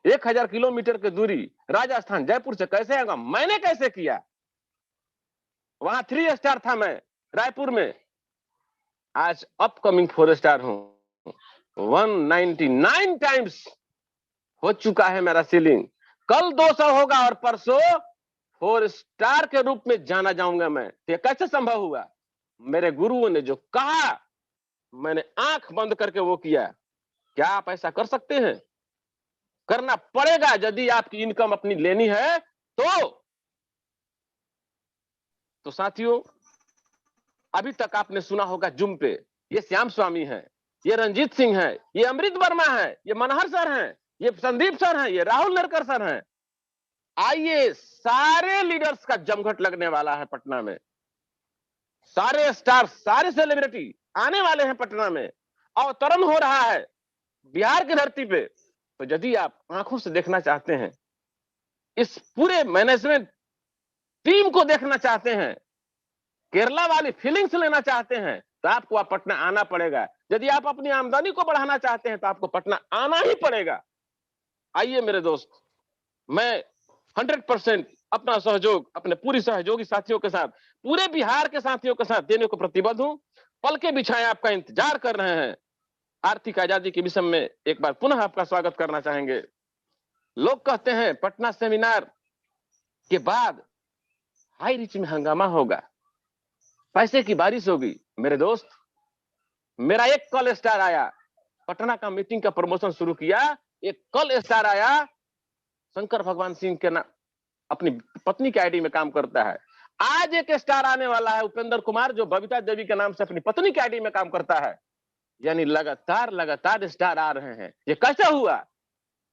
1000 किलोमीटर की दूरी राजस्थान जयपुर से कैसे आऊंगा? मैंने कैसे किया? वहां 3 स्टार था मैं रायपुर में, आज अपकमिंग 4 स्टार हूं। 199 टाइम्स हो चुका है मेरा सीलिंग। कल 200 होगा और परसों 4 स्टार के रूप में जाना जाऊंगा मैं। ये कैसे संभव हुआ? मेरे गुरुओं ने जो कहा मैंने आंख बंद करके वो किया। क्या आप ऐसा कर सकते हैं? करना पड़ेगा यदि आपकी इनकम अपनी लेनी है तो साथियों, अभी तक आपने सुना होगा जुम पे, ये श्याम स्वामी है, ये रंजीत सिंह है, ये अमृत वर्मा है, ये मनहर सर हैं, ये संदीप सर हैं, ये राहुल नरकर सर हैं। आइए, सारे लीडर्स का जमघट लगने वाला है पटना में। सारे स्टार, सारे सेलिब्रिटी आने वाले हैं पटना में। अवतरण हो रहा है बिहार की धरती पे। तो यदि आप आंखों से देखना चाहते हैं, इस पूरे मैनेजमेंट टीम को देखना चाहते हैं, केरला वाली फीलिंग्स लेना चाहते हैं, तो आपको पटना आना पड़ेगा। यदि आप अपनी आमदनी को बढ़ाना चाहते हैं तो आपको पटना आना ही पड़ेगा। आइए मेरे दोस्त, मैं 100% अपना सहयोग अपने पूरी सहयोगी साथियों के साथ, पूरे बिहार के साथियों के साथ देने को प्रतिबद्ध हूं। पल के बिछाए आपका इंतजार कर रहे हैं। आर्थिक आजादी के विषय में एक बार पुनः आपका स्वागत करना चाहेंगे। लोग कहते हैं पटना सेमिनार के बाद हाई रिच में हंगामा होगा, पैसे की बारिश होगी। मेरे दोस्त, मेरा एक कल स्टार आया, पटना का मीटिंग का प्रमोशन शुरू किया, एक कल स्टार आया, शंकर भगवान सिंह के नाम, अपनी पत्नी के आईडी में काम करता है। आज एक स्टार आने वाला है, उपेंद्र कुमार, जो बबीता देवी के नाम से अपनी पत्नी के आईडी में काम करता है। यानी लगातार लगातार स्टार आ रहे हैं। ये कैसे हुआ?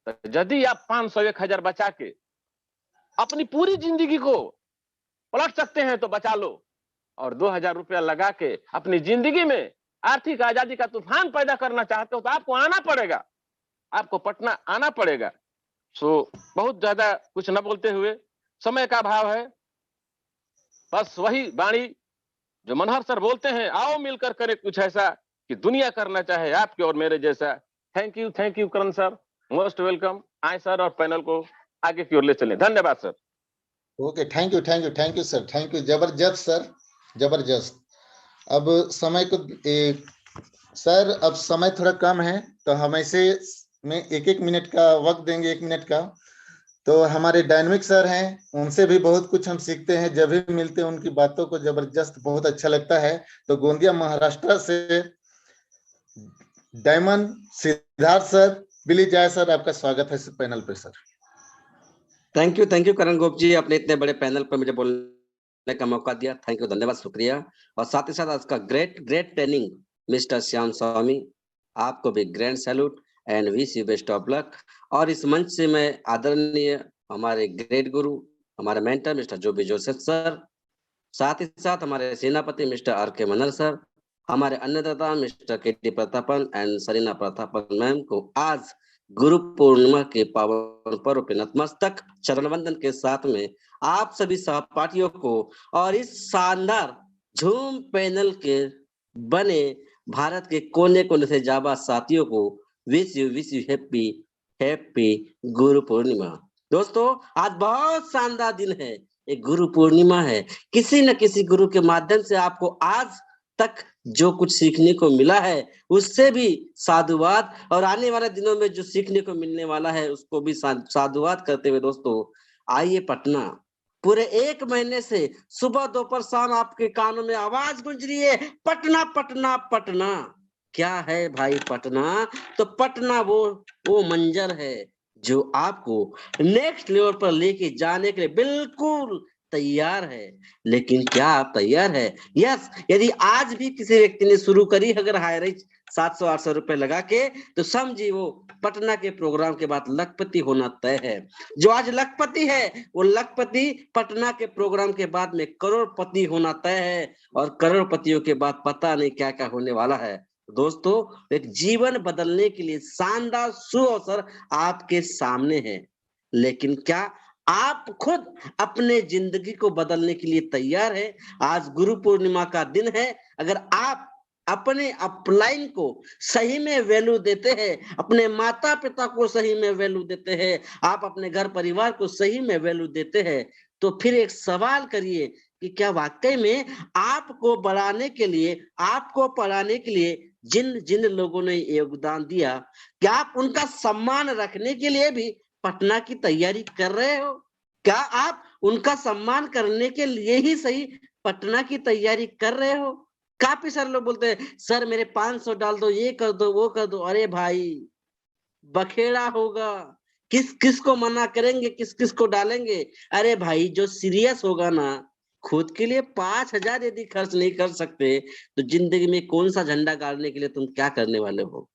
तो यदि आप 500-1000 बचा के अपनी पूरी जिंदगी को पलट सकते हैं तो बचा लो, और 2000 रुपया लगा के अपनी जिंदगी में आर्थिक आजादी का तूफान पैदा करना चाहते हो तो आपको आना पड़ेगा, आपको पटना आना पड़ेगा। सो बहुत ज्यादा कुछ न बोलते हुए, समय का अभाव है, बस वही वाणी जो मनहर सर बोलते हैं, आओ मिलकर करें कुछ ऐसा कि दुनिया करना चाहे आपके और मेरे जैसा। Thank you Karan sir, most welcome. आए सर और पैनल को आगे की ओर ले चलें। धन्यवाद sir. Okay, thank you sir, thank you. जबरदस्त सर, जबरदस्त। अब समय को सर, अब समय थोड़ा कम है तो हम ऐसे में 1-1 मिनट का वक्त देंगे, 1 मिनट का। तो हमारे डायनामिक सर हैं, उनसे भी बहुत कुछ हम सीखते हैं, जब भी मिलते हैं उनकी बातों को जबरदस्त बहुत अच्छा लगता है। तो गोंदिया महाराष्ट्र से डायमंड सिद्धार्थ सर, बिली जाय सर, आपका स्वागत है इस पैनल पे सर। थैंक यू करण गोप जी, अपने इतने बड़े पैनल पर मुझे बोलने का मौका दिया। थैंक यू, धन्यवाद, शुक्रिया। और साथ ही साथ आज का ग्रेट ट्रेनिंग मिस्टर श्याम स्वामी, आपको भी grand salute and wish you best of luck. और इस मंच से मैं आदरणीय हमारे ग्रेट गुरु, हमारे मेंटर मिस्टर जोबी जोसेफ सर, साथ ही साथ हमारे सेनापति मिस्टर आर.के. मनहर सर, हमारे अन्नदाता mister K T. Pratapan and Sarina Pratapan ma'am को आज गुरु पूर्णिमा के पावन पर्व पे नतमस्तक चरण वंदन के साथ में आप सभी सहपाठियों को और इस शानदार झूम पैनल के बने भारत के कोने कोने से जाबाज साथियों को wish you happy Guru Purnima. दोस्तों, आज बहुत शानदार दिन है, एक गुरु पूर्णिमा है। किसी न किसी गुरु के माध्यम से आपको आज तक जो कुछ सीखने को मिला है उससे भी साधुवाद, और आने वाले दिनों में जो सीखने को मिलने वाला है उसको भी साधुवाद करते हुए दोस्तों, आइए पटना। पूरे 1 महीने से सुबह दोपहर शाम आपके कानों में आवाज गूंज रही है, पटना पटना पटना। क्या है भाई पटना? तो पटना वो मंजर है जो आपको नेक्स्ट लेवल पर लेके जाने के लिए बिल्कुल तैयार है। लेकिन क्या आप तैयार है? यस, यदि आज भी किसी व्यक्ति ने शुरू करी अगर हायरेज 700-800 रुपए लगा के, तो समझिए वो पटना के प्रोग्राम के बाद लखपति होना तय है। जो आज लखपति है वो लखपति पटना के प्रोग्राम के बाद में करोड़पति होना तय है, और करोड़पतियों के बाद पता नहीं क्या क्या होने वाला है। दोस्तों, एक जीवन बदलने के लिए शानदार सुअवसर आपके सामने है, लेकिन क्या आप खुद अपने जिंदगी को बदलने के लिए तैयार है? आज गुरु पूर्णिमा का दिन है। अगर आप अपने अपलाइन को सही में वैल्यू देते हैं, अपने माता पिता को सही में वैल्यू देते हैं, आप अपने घर परिवार को सही में वैल्यू देते हैं, तो फिर एक सवाल करिए कि क्या वाकई में आपको बढ़ाने के लिए, आपको पढ़ाने के लिए जिन जिन लोगों ने योगदान दिया, क्या आप उनका सम्मान रखने के लिए भी पटना की तैयारी कर रहे हो? क्या आप उनका सम्मान करने के लिए ही सही पटना की तैयारी कर रहे हो? काफी सारे लोग बोलते हैं सर मेरे 500 डाल दो, ये कर दो, वो कर दो। अरे भाई बखेड़ा होगा, किस किस को मना करेंगे, किस किस को डालेंगे? अरे भाई जो सीरियस होगा ना, खुद के लिए 5,000 यदि खर्च नहीं कर सकते तो जिंदगी में कौन सा झंडा गाड़ने के लिए तुम क्या करने वाले हो?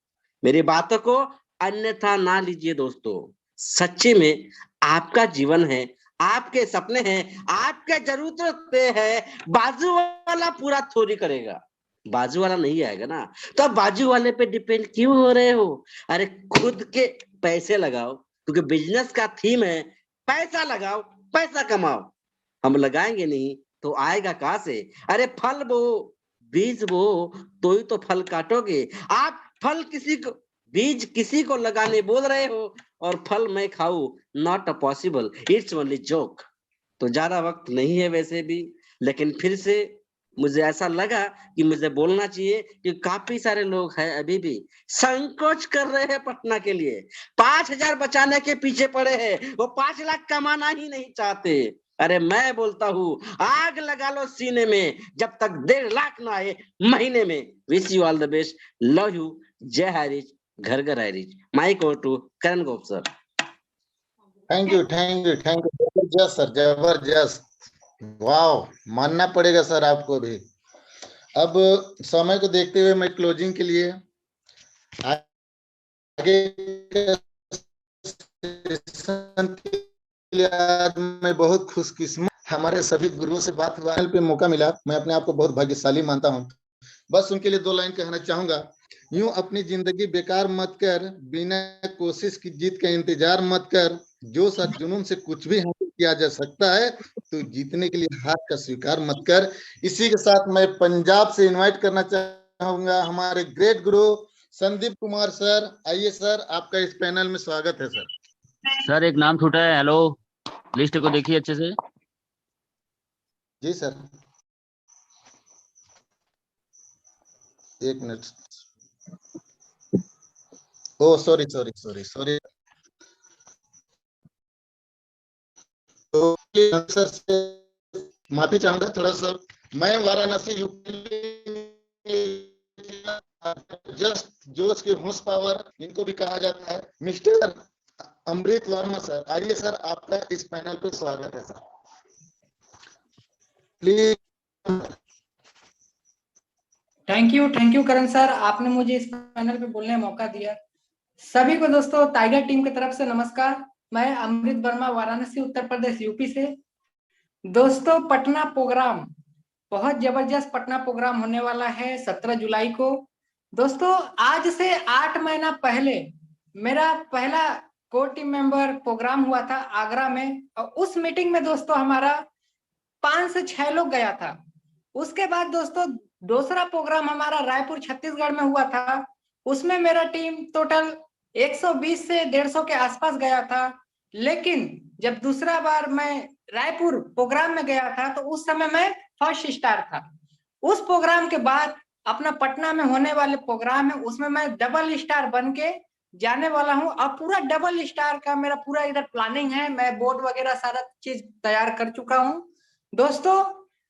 मेरी बातों को अन्यथा ना लीजिए दोस्तों। सच्ची में आपका जीवन है, आपके सपने हैं, आपके जरूरतें हैं, बाजू वाला पूरा थोड़ी करेगा, बाजू वाला नहीं आएगा ना, तो आप बाजू वाले पे डिपेंड क्यों हो रहे हो? अरे खुद के पैसे लगाओ, क्योंकि बिजनेस का थीम है पैसा लगाओ पैसा कमाओ। हम लगाएंगे नहीं तो आएगा कहां से? अरे फल बो, बीज बो, तो ही तो फल काटोगे। आप फल किसी को, बीज किसी को लगाने बोल रहे हो और फल मैं खाऊं, not a possible, it's only joke. तो ज्यादा वक्त नहीं है वैसे भी, लेकिन फिर से मुझे ऐसा लगा कि मुझे बोलना चाहिए कि काफी सारे लोग हैं अभी भी संकोच कर रहे हैं पटना के लिए, 5,000 बचाने के पीछे पड़े हैं, वो 5 लाख कमाना ही नहीं चाहते। अरे मैं बोलता हूँ आग लगा लो सीने में, जब तक 1.5 लाख ना आए महीने में। Wish you all the best, love you, जय हारिज, घर घर हारिज। Mic over to Karan Gop sir. Thank you जबरदस्त सर, जबरदस्त, वाह, मानना पड़ेगा सर आपको भी। अब समय को देखते हुए मैं क्लोजिंग के लिए आगे आज मैं बहुत खुशकिस्मत, हमारे सभी गुरुओं से बात हुआ पे मौका मिला, मैं अपने आप को बहुत भाग्यशाली मानता हूँ। बस उनके लिए 2 लाइन कहना चाहूंगा। यूं अपनी जिंदगी बेकार मत कर, बिना कोशिश की जीत का इंतजार मत कर, जो सर जुनून से कुछ भी हासिल किया जा सकता है तो जीतने के लिए हार का स्वीकार मत कर। इसी के साथ मैं पंजाब से इनवाइट करना चाहूंगा हमारे ग्रेट गुरु संदीप कुमार सर। आइए सर, आपका इस पैनल में स्वागत है सर। सर एक नाम छूटा है, हेलो, लिस्ट को देखिए अच्छे से। जी सर, एक मिनट। ओ सॉरी, तो सर से माफी चाहूंगा थोड़ा सा। मैं वाराणसी जस्ट जोश के होश पावर इनको भी कहा जाता है, मिस्टर अमृत वर्मा सर। आइए सर, आपका इस पैनल पे स्वागत है sir, please. Thank you Karan sir, आपने मुझे इस पैनल पे बोलने का मौका दिया। सभी को दोस्तों टाइगर टीम की तरफ से नमस्कार। मैं अमृत वर्मा, वाराणसी उत्तर प्रदेश यूपी से। दोस्तों पटना प्रोग्राम, बहुत जबरदस्त पटना प्रोग्राम होने वाला है 17 जुलाई को। दोस्तों आज से 8 महीना पहले मेरा पहला कोर टीम मेंबर प्रोग्राम हुआ था आगरा में, और उस मीटिंग में दोस्तों हमारा 5 से 6 लोग गया था। उसके बाद दोस्तों दूसरा प्रोग्राम हमारा रायपुर छत्तीसगढ़ में हुआ था, उसमें मेरा टीम टोटल 120 से 150 के आसपास गया था। लेकिन जब दूसरा बार मैं रायपुर प्रोग्राम में गया था तो उस समय मैं फर्स्ट स्टार था। उस प्रोग्राम के बाद अपना पटना में होने वाले प्रोग्राम है, उसमें मैं डबल स्टार बन के जाने वाला हूं। अब पूरा डबल स्टार का मेरा पूरा इधर प्लानिंग है, मैं बोर्ड वगैरह सारा चीज तैयार कर चुका हूं। दोस्तों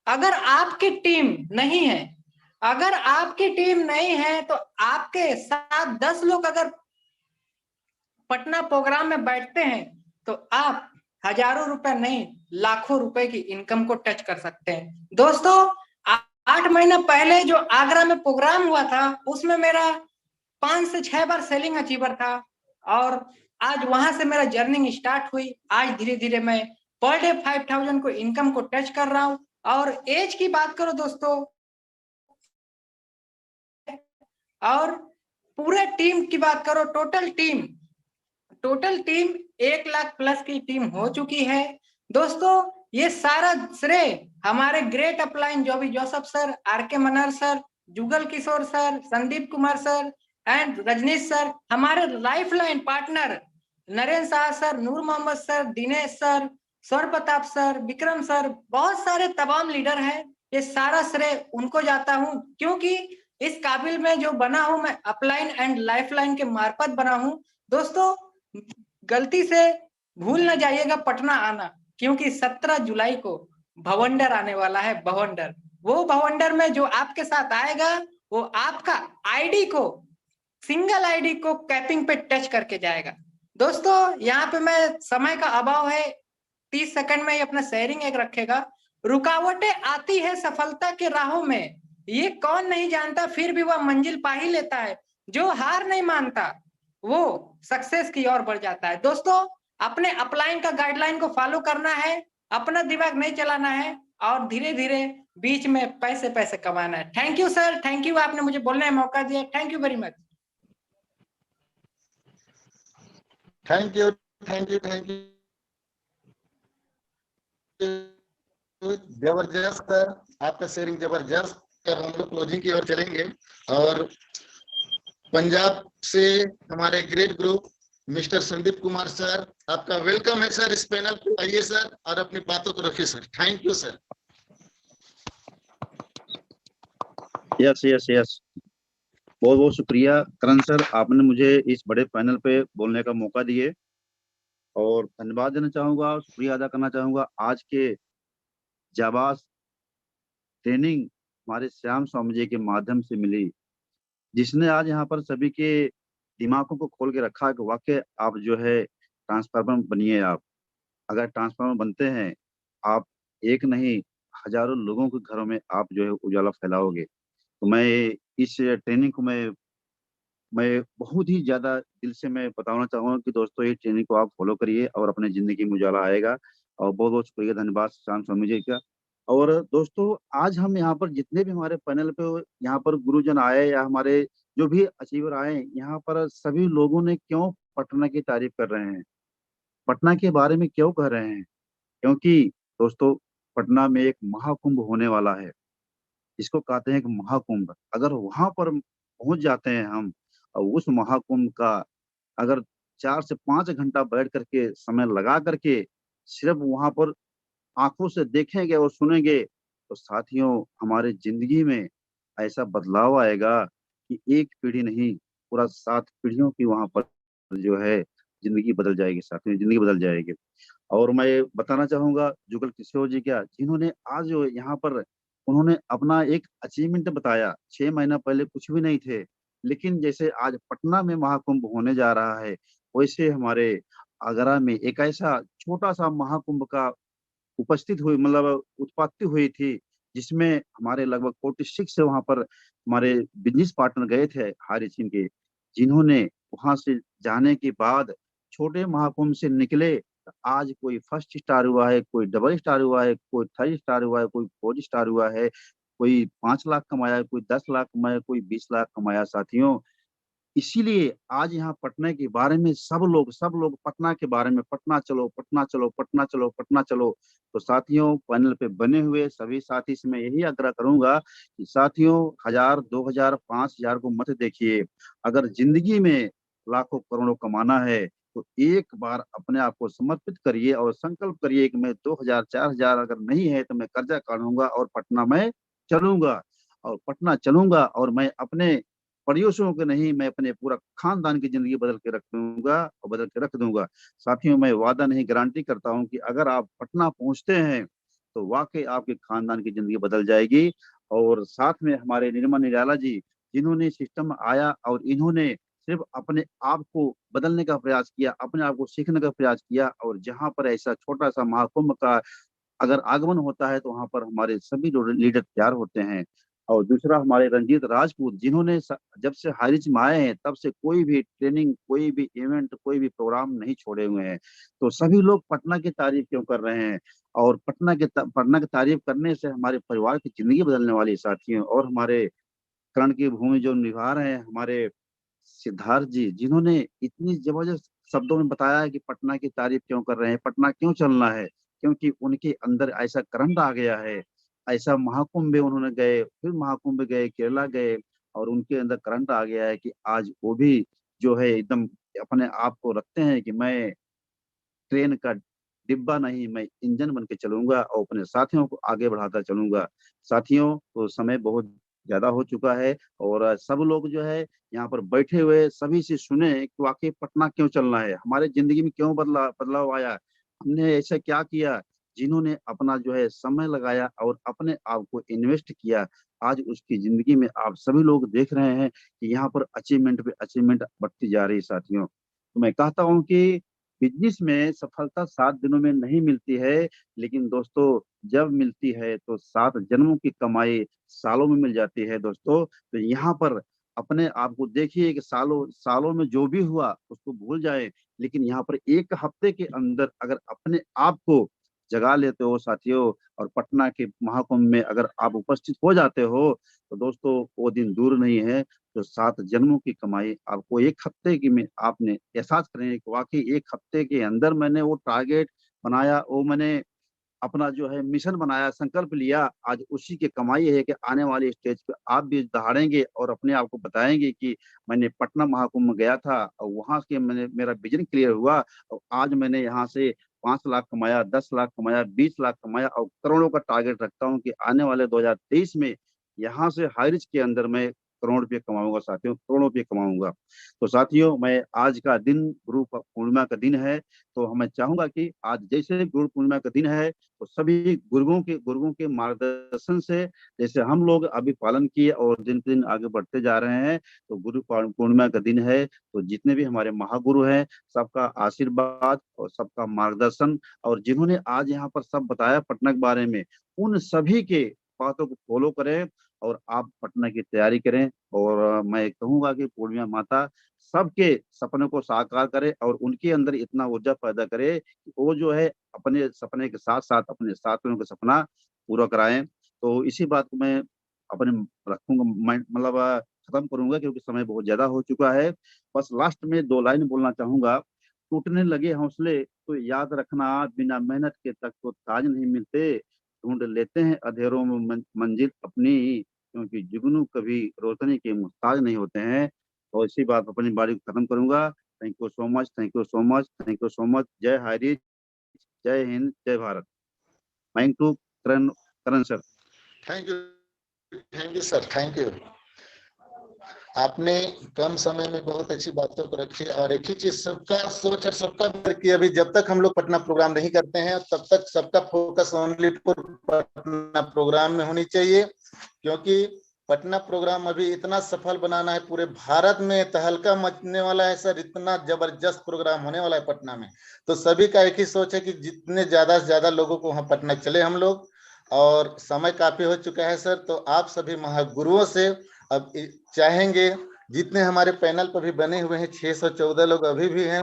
अगर आपकी टीम नहीं है, अगर आपकी टीम नहीं है तो आपके साथ 10 लोग अगर पटना प्रोग्राम में बैठते हैं तो आप हजारों रुपए नहीं लाखों रुपए की इनकम को टच कर सकते हैं। दोस्तों 8 महीना पहले जो आगरा में प्रोग्राम हुआ था उसमें मेरा 5 से 6 बार सेलिंग अचीवर था, और आज वहां से मेरा जर्नी स्टार्ट हुई। आज धीरे धीरे मैं पर डे 5,000 को इनकम को टच कर रहा हूं। और एज की बात करो दोस्तों, और पूरे टीम की बात करो, टोटल टीम 1 लाख प्लस की टीम हो चुकी है। दोस्तों ये सारा श्रेय हमारे ग्रेट अपलाइन जो भी Joseph sir, R K Manhar sir, Jugal Kishore sir, Sandeep Kumar sir and Rajnish sir, हमारे lifeline partner Narendra Shah sir, Noor Mohammad sir, Dinesh sir, Saur Pratap sir, Vikram sir, बहुत सारे तमाम लीडर हैं। ये सारा श्रेय उनको जाता हूँ, क्योंकि इस काबिल में जो बना हूं मैं अपलाइन एंड लाइफलाइन के मार्फत बना हूं। दोस्तों गलती से भूल न जाइएगा पटना आना, क्योंकि 17 जुलाई को भवंडर आने वाला है। भवंडर, वो भवंडर में जो आपके साथ आएगा वो आपका आईडी को, सिंगल आईडी को कैपिंग पे टच करके जाएगा। दोस्तों यहाँ पे मैं, समय का अभाव है, 30 सेकंड में ही अपना शेयरिंग एक रखेगा। रुकावटें आती है सफलता के राहों में, ये कौन नहीं जानता, फिर भी वह मंजिल पा ही लेता है। जो हार नहीं मानता वो सक्सेस की ओर बढ़ जाता है। दोस्तों अपने अपलाइन का गाइडलाइन को फॉलो करना है, अपना दिमाग नहीं चलाना है और धीरे धीरे बीच में पैसे पैसे कमाना है। Thank you sir, thank you, आपने मुझे बोलने का मौका दिया। Thank you very much. Thank you, thank you, thank you. जबरदस्त सर, आपका शेयरिंग जबरदस्त। अब हम लोग क्लोजिंग की ओर चलेंगे और पंजाब से हमारे great group mister Sandeep Kumar sir, आपका वेलकम है सर इस पैनल पे। आइए सर और अपनी बातों को रखिए sir. Thank you sir. Yes yes yes, बहुत बहुत शुक्रिया करण सर, आपने मुझे इस बड़े पैनल पे बोलने का मौका दिए और धन्यवाद देना चाहूंगा, शुक्रिया अदा करना चाहूंगा। आज के जाबाज ट्रेनिंग हमारे श्याम स्वामी जी के माध्यम से मिली, जिसने आज यहाँ पर सभी के दिमागों को खोल के रखा कि वाकई आप जो है ट्रांसफार्मर बनिए। आप अगर ट्रांसफार्मर बनते हैं, आप एक नहीं हजारों लोगों के घरों में आप जो है उजाला फैलाओगे। तो मैं इस ट्रेनिंग को मैं बहुत ही ज्यादा दिल से मैं बताना चाहूंगा कि दोस्तों ये ट्रेनिंग को आप फॉलो करिए और अपने जिंदगी में उजाला आएगा। और बहुत बहुत शुक्रिया, धन्यवाद श्याम स्वामी जी का। और दोस्तों आज हम यहाँ पर जितने भी हमारे पैनल पे यहाँ पर गुरुजन आए या हमारे जो भी अचीवर आए, यहाँ पर सभी लोगों ने क्यों पटना की तारीफ कर रहे हैं, पटना के बारे में क्यों कह रहे हैं? क्योंकि दोस्तों पटना में एक महाकुंभ होने वाला है, इसको कहते हैं कि महाकुंभ। अगर वहां पर पहुंच जाते हैं हम और उस महाकुंभ का अगर 4 से 5 घंटा बैठ करके समय लगा करके सिर्फ वहां पर आंखों से देखेंगे और सुनेंगे, तो साथियों हमारे जिंदगी में ऐसा बदलाव आएगा कि एक पीढ़ी नहीं पूरा 7 पीढ़ियों की वहां पर जो है जिंदगी बदल जाएगी, साथियों जिंदगी बदल जाएगी। और मैं बताना चाहूंगा जुगल किशोर जी क्या, जिन्होंने आज जो यहाँ पर उन्होंने अपना एक अचीवमेंट बताया। 6 महीना पहले कुछ भी नहीं थे, लेकिन जैसे आज पटना में महाकुंभ होने जा रहा है, वैसे हमारे आगरा में एक ऐसा छोटा सा महाकुंभ का उपस्थित हुई, मतलब उत्पत्ति हुई थी, जिसमें हमारे लगभग 46 से वहां पर हमारे बिजनेस पार्टनर गए थे हारीचिन के, जिन्होंने वहां से जाने के बाद छोटे महाकुंभ से निकले। आज कोई फर्स्ट स्टार हुआ है, कोई डबल स्टार हुआ है, कोई 3 स्टार हुआ है, कोई 4 स्टार हुआ है, कोई 5 लाख कमाया, कोई 10 लाख कमाया, कोई 20 लाख कमाया। साथियों इसीलिए आज यहाँ पटना के बारे में सब लोग पटना के बारे में पटना चलो पटना चलो पटना चलो पटना चलो। तो साथियों पैनल पे बने हुए सभी साथी से मैं यही आग्रह करूंगा कि साथियों 1000, 2000, 5000 को मत देखिए। अगर जिंदगी में लाखों करोड़ों कमाना है तो एक बार अपने आप को समर्पित करिए और संकल्प करिए कि मैं 2000, 4000 अगर नहीं है तो मैं कर्जा काटूंगा और पटना में चलूंगा, और पटना चलूंगा और मैं अपने पड़ोसियों के नहीं, मैं अपने पूरा खानदान की जिंदगी बदल के रख दूंगा और बदल के रख दूंगा। साथियों मैं वादा नहीं गारंटी करता हूं कि अगर आप पटना पहुंचते हैं तो वाकई आपके खानदान की जिंदगी बदल जाएगी। और साथ में हमारे निर्मल निराला जी, जिन्होंने सिस्टम आया और इन्होंने सिर्फ अपने आप को बदलने का प्रयास किया, अपने आप को सीखने का प्रयास किया, और जहां पर ऐसा छोटा सा महाकुंभ का अगर आगमन होता है तो वहां पर हमारे सभी लीडर तैयार होते हैं। और दूसरा हमारे रंजीत राजपूत, जिन्होंने जब से हारीच में आए हैं तब से कोई भी ट्रेनिंग, कोई भी इवेंट, कोई भी प्रोग्राम नहीं छोड़े हुए हैं। तो सभी लोग पटना की तारीफ क्यों कर रहे हैं? और पटना की तारीफ करने से हमारे परिवार की जिंदगी बदलने वाली साथियों। और हमारे कर्ण की भूमि जो निभा रहे हैं हमारे सिद्धार्थ जी, जिन्होंने इतनी जबरदस्त शब्दों में बताया है कि पटना की तारीफ क्यों कर रहे हैं, पटना क्यों चलना है, क्योंकि उनके अंदर ऐसा करंट आ गया है। ऐसा महाकुंभ में उन्होंने गए, फिर महाकुंभ गए, केरला गए, और उनके अंदर करंट आ गया है कि आज वो भी जो है एकदम अपने आप को रखते हैं कि मैं ट्रेन का डिब्बा नहीं, मैं इंजन बन के चलूंगा और अपने साथियों को आगे बढ़ाता चलूंगा। साथियों, तो समय बहुत ज्यादा हो चुका है और सब लोग जो है यहाँ पर बैठे हुए सभी से सुने कि वाकई पटना क्यों चलना है, हमारे जिंदगी में क्यों बदलाव आया, हमने ऐसा क्या किया। जिन्होंने अपना जो है समय लगाया और अपने आप को इन्वेस्ट किया, आज उसकी जिंदगी में आप सभी लोग देख रहे हैं कि यहाँ पर अचीवमेंट पे अचीवमेंट बढ़ती जा रही है। साथियों, तो मैं कहता हूँ कि बिजनेस में सफलता 7 दिनों में नहीं मिलती है, लेकिन दोस्तों जब मिलती है तो 7 जन्मों की कमाई सालों में मिल जाती है। दोस्तों, तो यहाँ पर अपने आप को देखिए कि सालों में जो भी हुआ उसको भूल जाए, लेकिन यहाँ पर 1 हफ्ते के अंदर अगर अपने आप को जगा लेते हो साथियों, और पटना के महाकुंभ में अगर आप उपस्थित हो जाते हो, तो दोस्तों वो दिन दूर नहीं है। तो 7 जन्मों की कमाई आपको 1 हफ्ते की में आपने एहसास करेंगे कि वाकई 1 हफ्ते के अंदर मैंने वो टारगेट बनाया, वो मैंने अपना जो है मिशन बनाया, संकल्प लिया, आज उसी की कमाई है कि आने वाली स्टेज पे आप भी दहाड़ेंगे और अपने आप को बताएंगे कि मैंने पटना महाकुंभ में गया था और वहां से मेरा विजन क्लियर हुआ और आज मैंने यहाँ से 5 लाख कमाया, 10 लाख कमाया, 20 लाख कमाया और करोड़ों का टारगेट रखता हूँ कि आने वाले 2023 में यहाँ से हाई रिस्क के अंदर मैं करोड़ रुपये कमाऊंगा साथियों, करोड़ों रुपये कमाऊंगा। तो साथियों, मैं आज का दिन गुरु पूर्णिमा का दिन है, तो मैं चाहूंगा कि आज जैसे गुरु पूर्णिमा का दिन है तो सभी गुरुओं के मार्गदर्शन से जैसे हम लोग अभी पालन किए और दिन पे दिन आगे बढ़ते जा रहे हैं, तो गुरु पूर्णिमा का दिन है, तो जितने भी हमारे महागुरु हैं सबका आशीर्वाद और सबका मार्गदर्शन, और जिन्होंने आज यहाँ पर सब बताया पटना के बारे में, उन सभी के बातों को फॉलो करें और आप पटना की तैयारी करें। और मैं कहूंगा कि पूर्णिमा माता सबके सपने को साकार करे और उनके अंदर इतना ऊर्जा पैदा करे कि वो जो है अपने सपने के साथ साथ अपने साथियों का सपना पूरा कराएं। तो इसी बात को मैं अपने रखूंगा, मतलब खत्म करूंगा क्योंकि समय बहुत ज्यादा हो चुका है। बस लास्ट में 2 लाइन बोलना चाहूंगा। टूटने लगे हौसले तो याद रखना, बिना मेहनत के तक तो ताज नहीं मिलते, ढूंढ लेते हैं अंधेरों में मंजिल अपनी, क्योंकि जुगनू कभी रोशनी के मुहताज नहीं होते हैं। और इसी बात अपनी बारी को खत्म करूंगा। Thank you so much, thank you so much, thank you so much. जय हरिज, जय हिंद, जय Bharat. Thank you Karan sir. Thank you sir, thank you. आपने कम समय में बहुत अच्छी बातों को रखी और एक ही चीज सबका सोच और सबका कि अभी जब तक हम लोग पटना प्रोग्राम नहीं करते हैं तब तक सबका फोकस ओनली पटना प्रोग्राम में होनी चाहिए, क्योंकि पटना प्रोग्राम अभी इतना सफल बनाना है, पूरे भारत में तहलका मचने वाला है सर, इतना जबरदस्त प्रोग्राम होने वाला है पटना में। तो सभी का एक ही सोच है कि जितने ज्यादा से ज्यादा लोगों को वहाँ पटना चले हम लोग, और समय काफी हो चुका है सर। तो आप सभी महागुरुओं से अब चाहेंगे, जितने हमारे पैनल पर भी बने हुए हैं 614 लोग अभी भी हैं,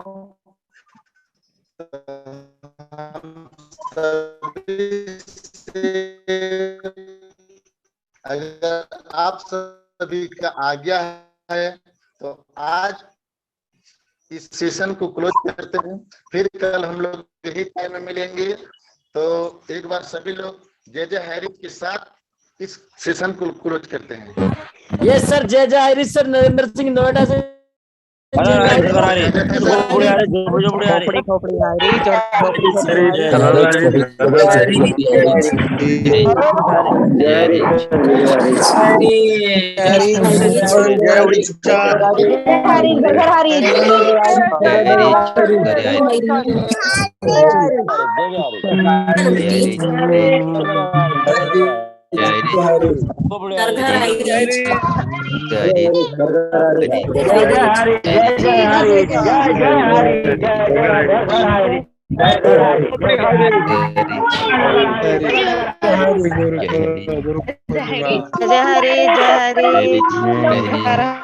अगर आप सभी का आज्ञा है तो आज इस सेशन को क्लोज करते हैं, फिर कल हम लोग यही टाइम में मिलेंगे। तो एक बार सभी लोग जय जय हरिज के साथ इस सेशन को क्लोज करते हैं। यस सर, जय जय हरिज सर। नरेंद्र सिंह नोएडा से जय हरि जय हरि।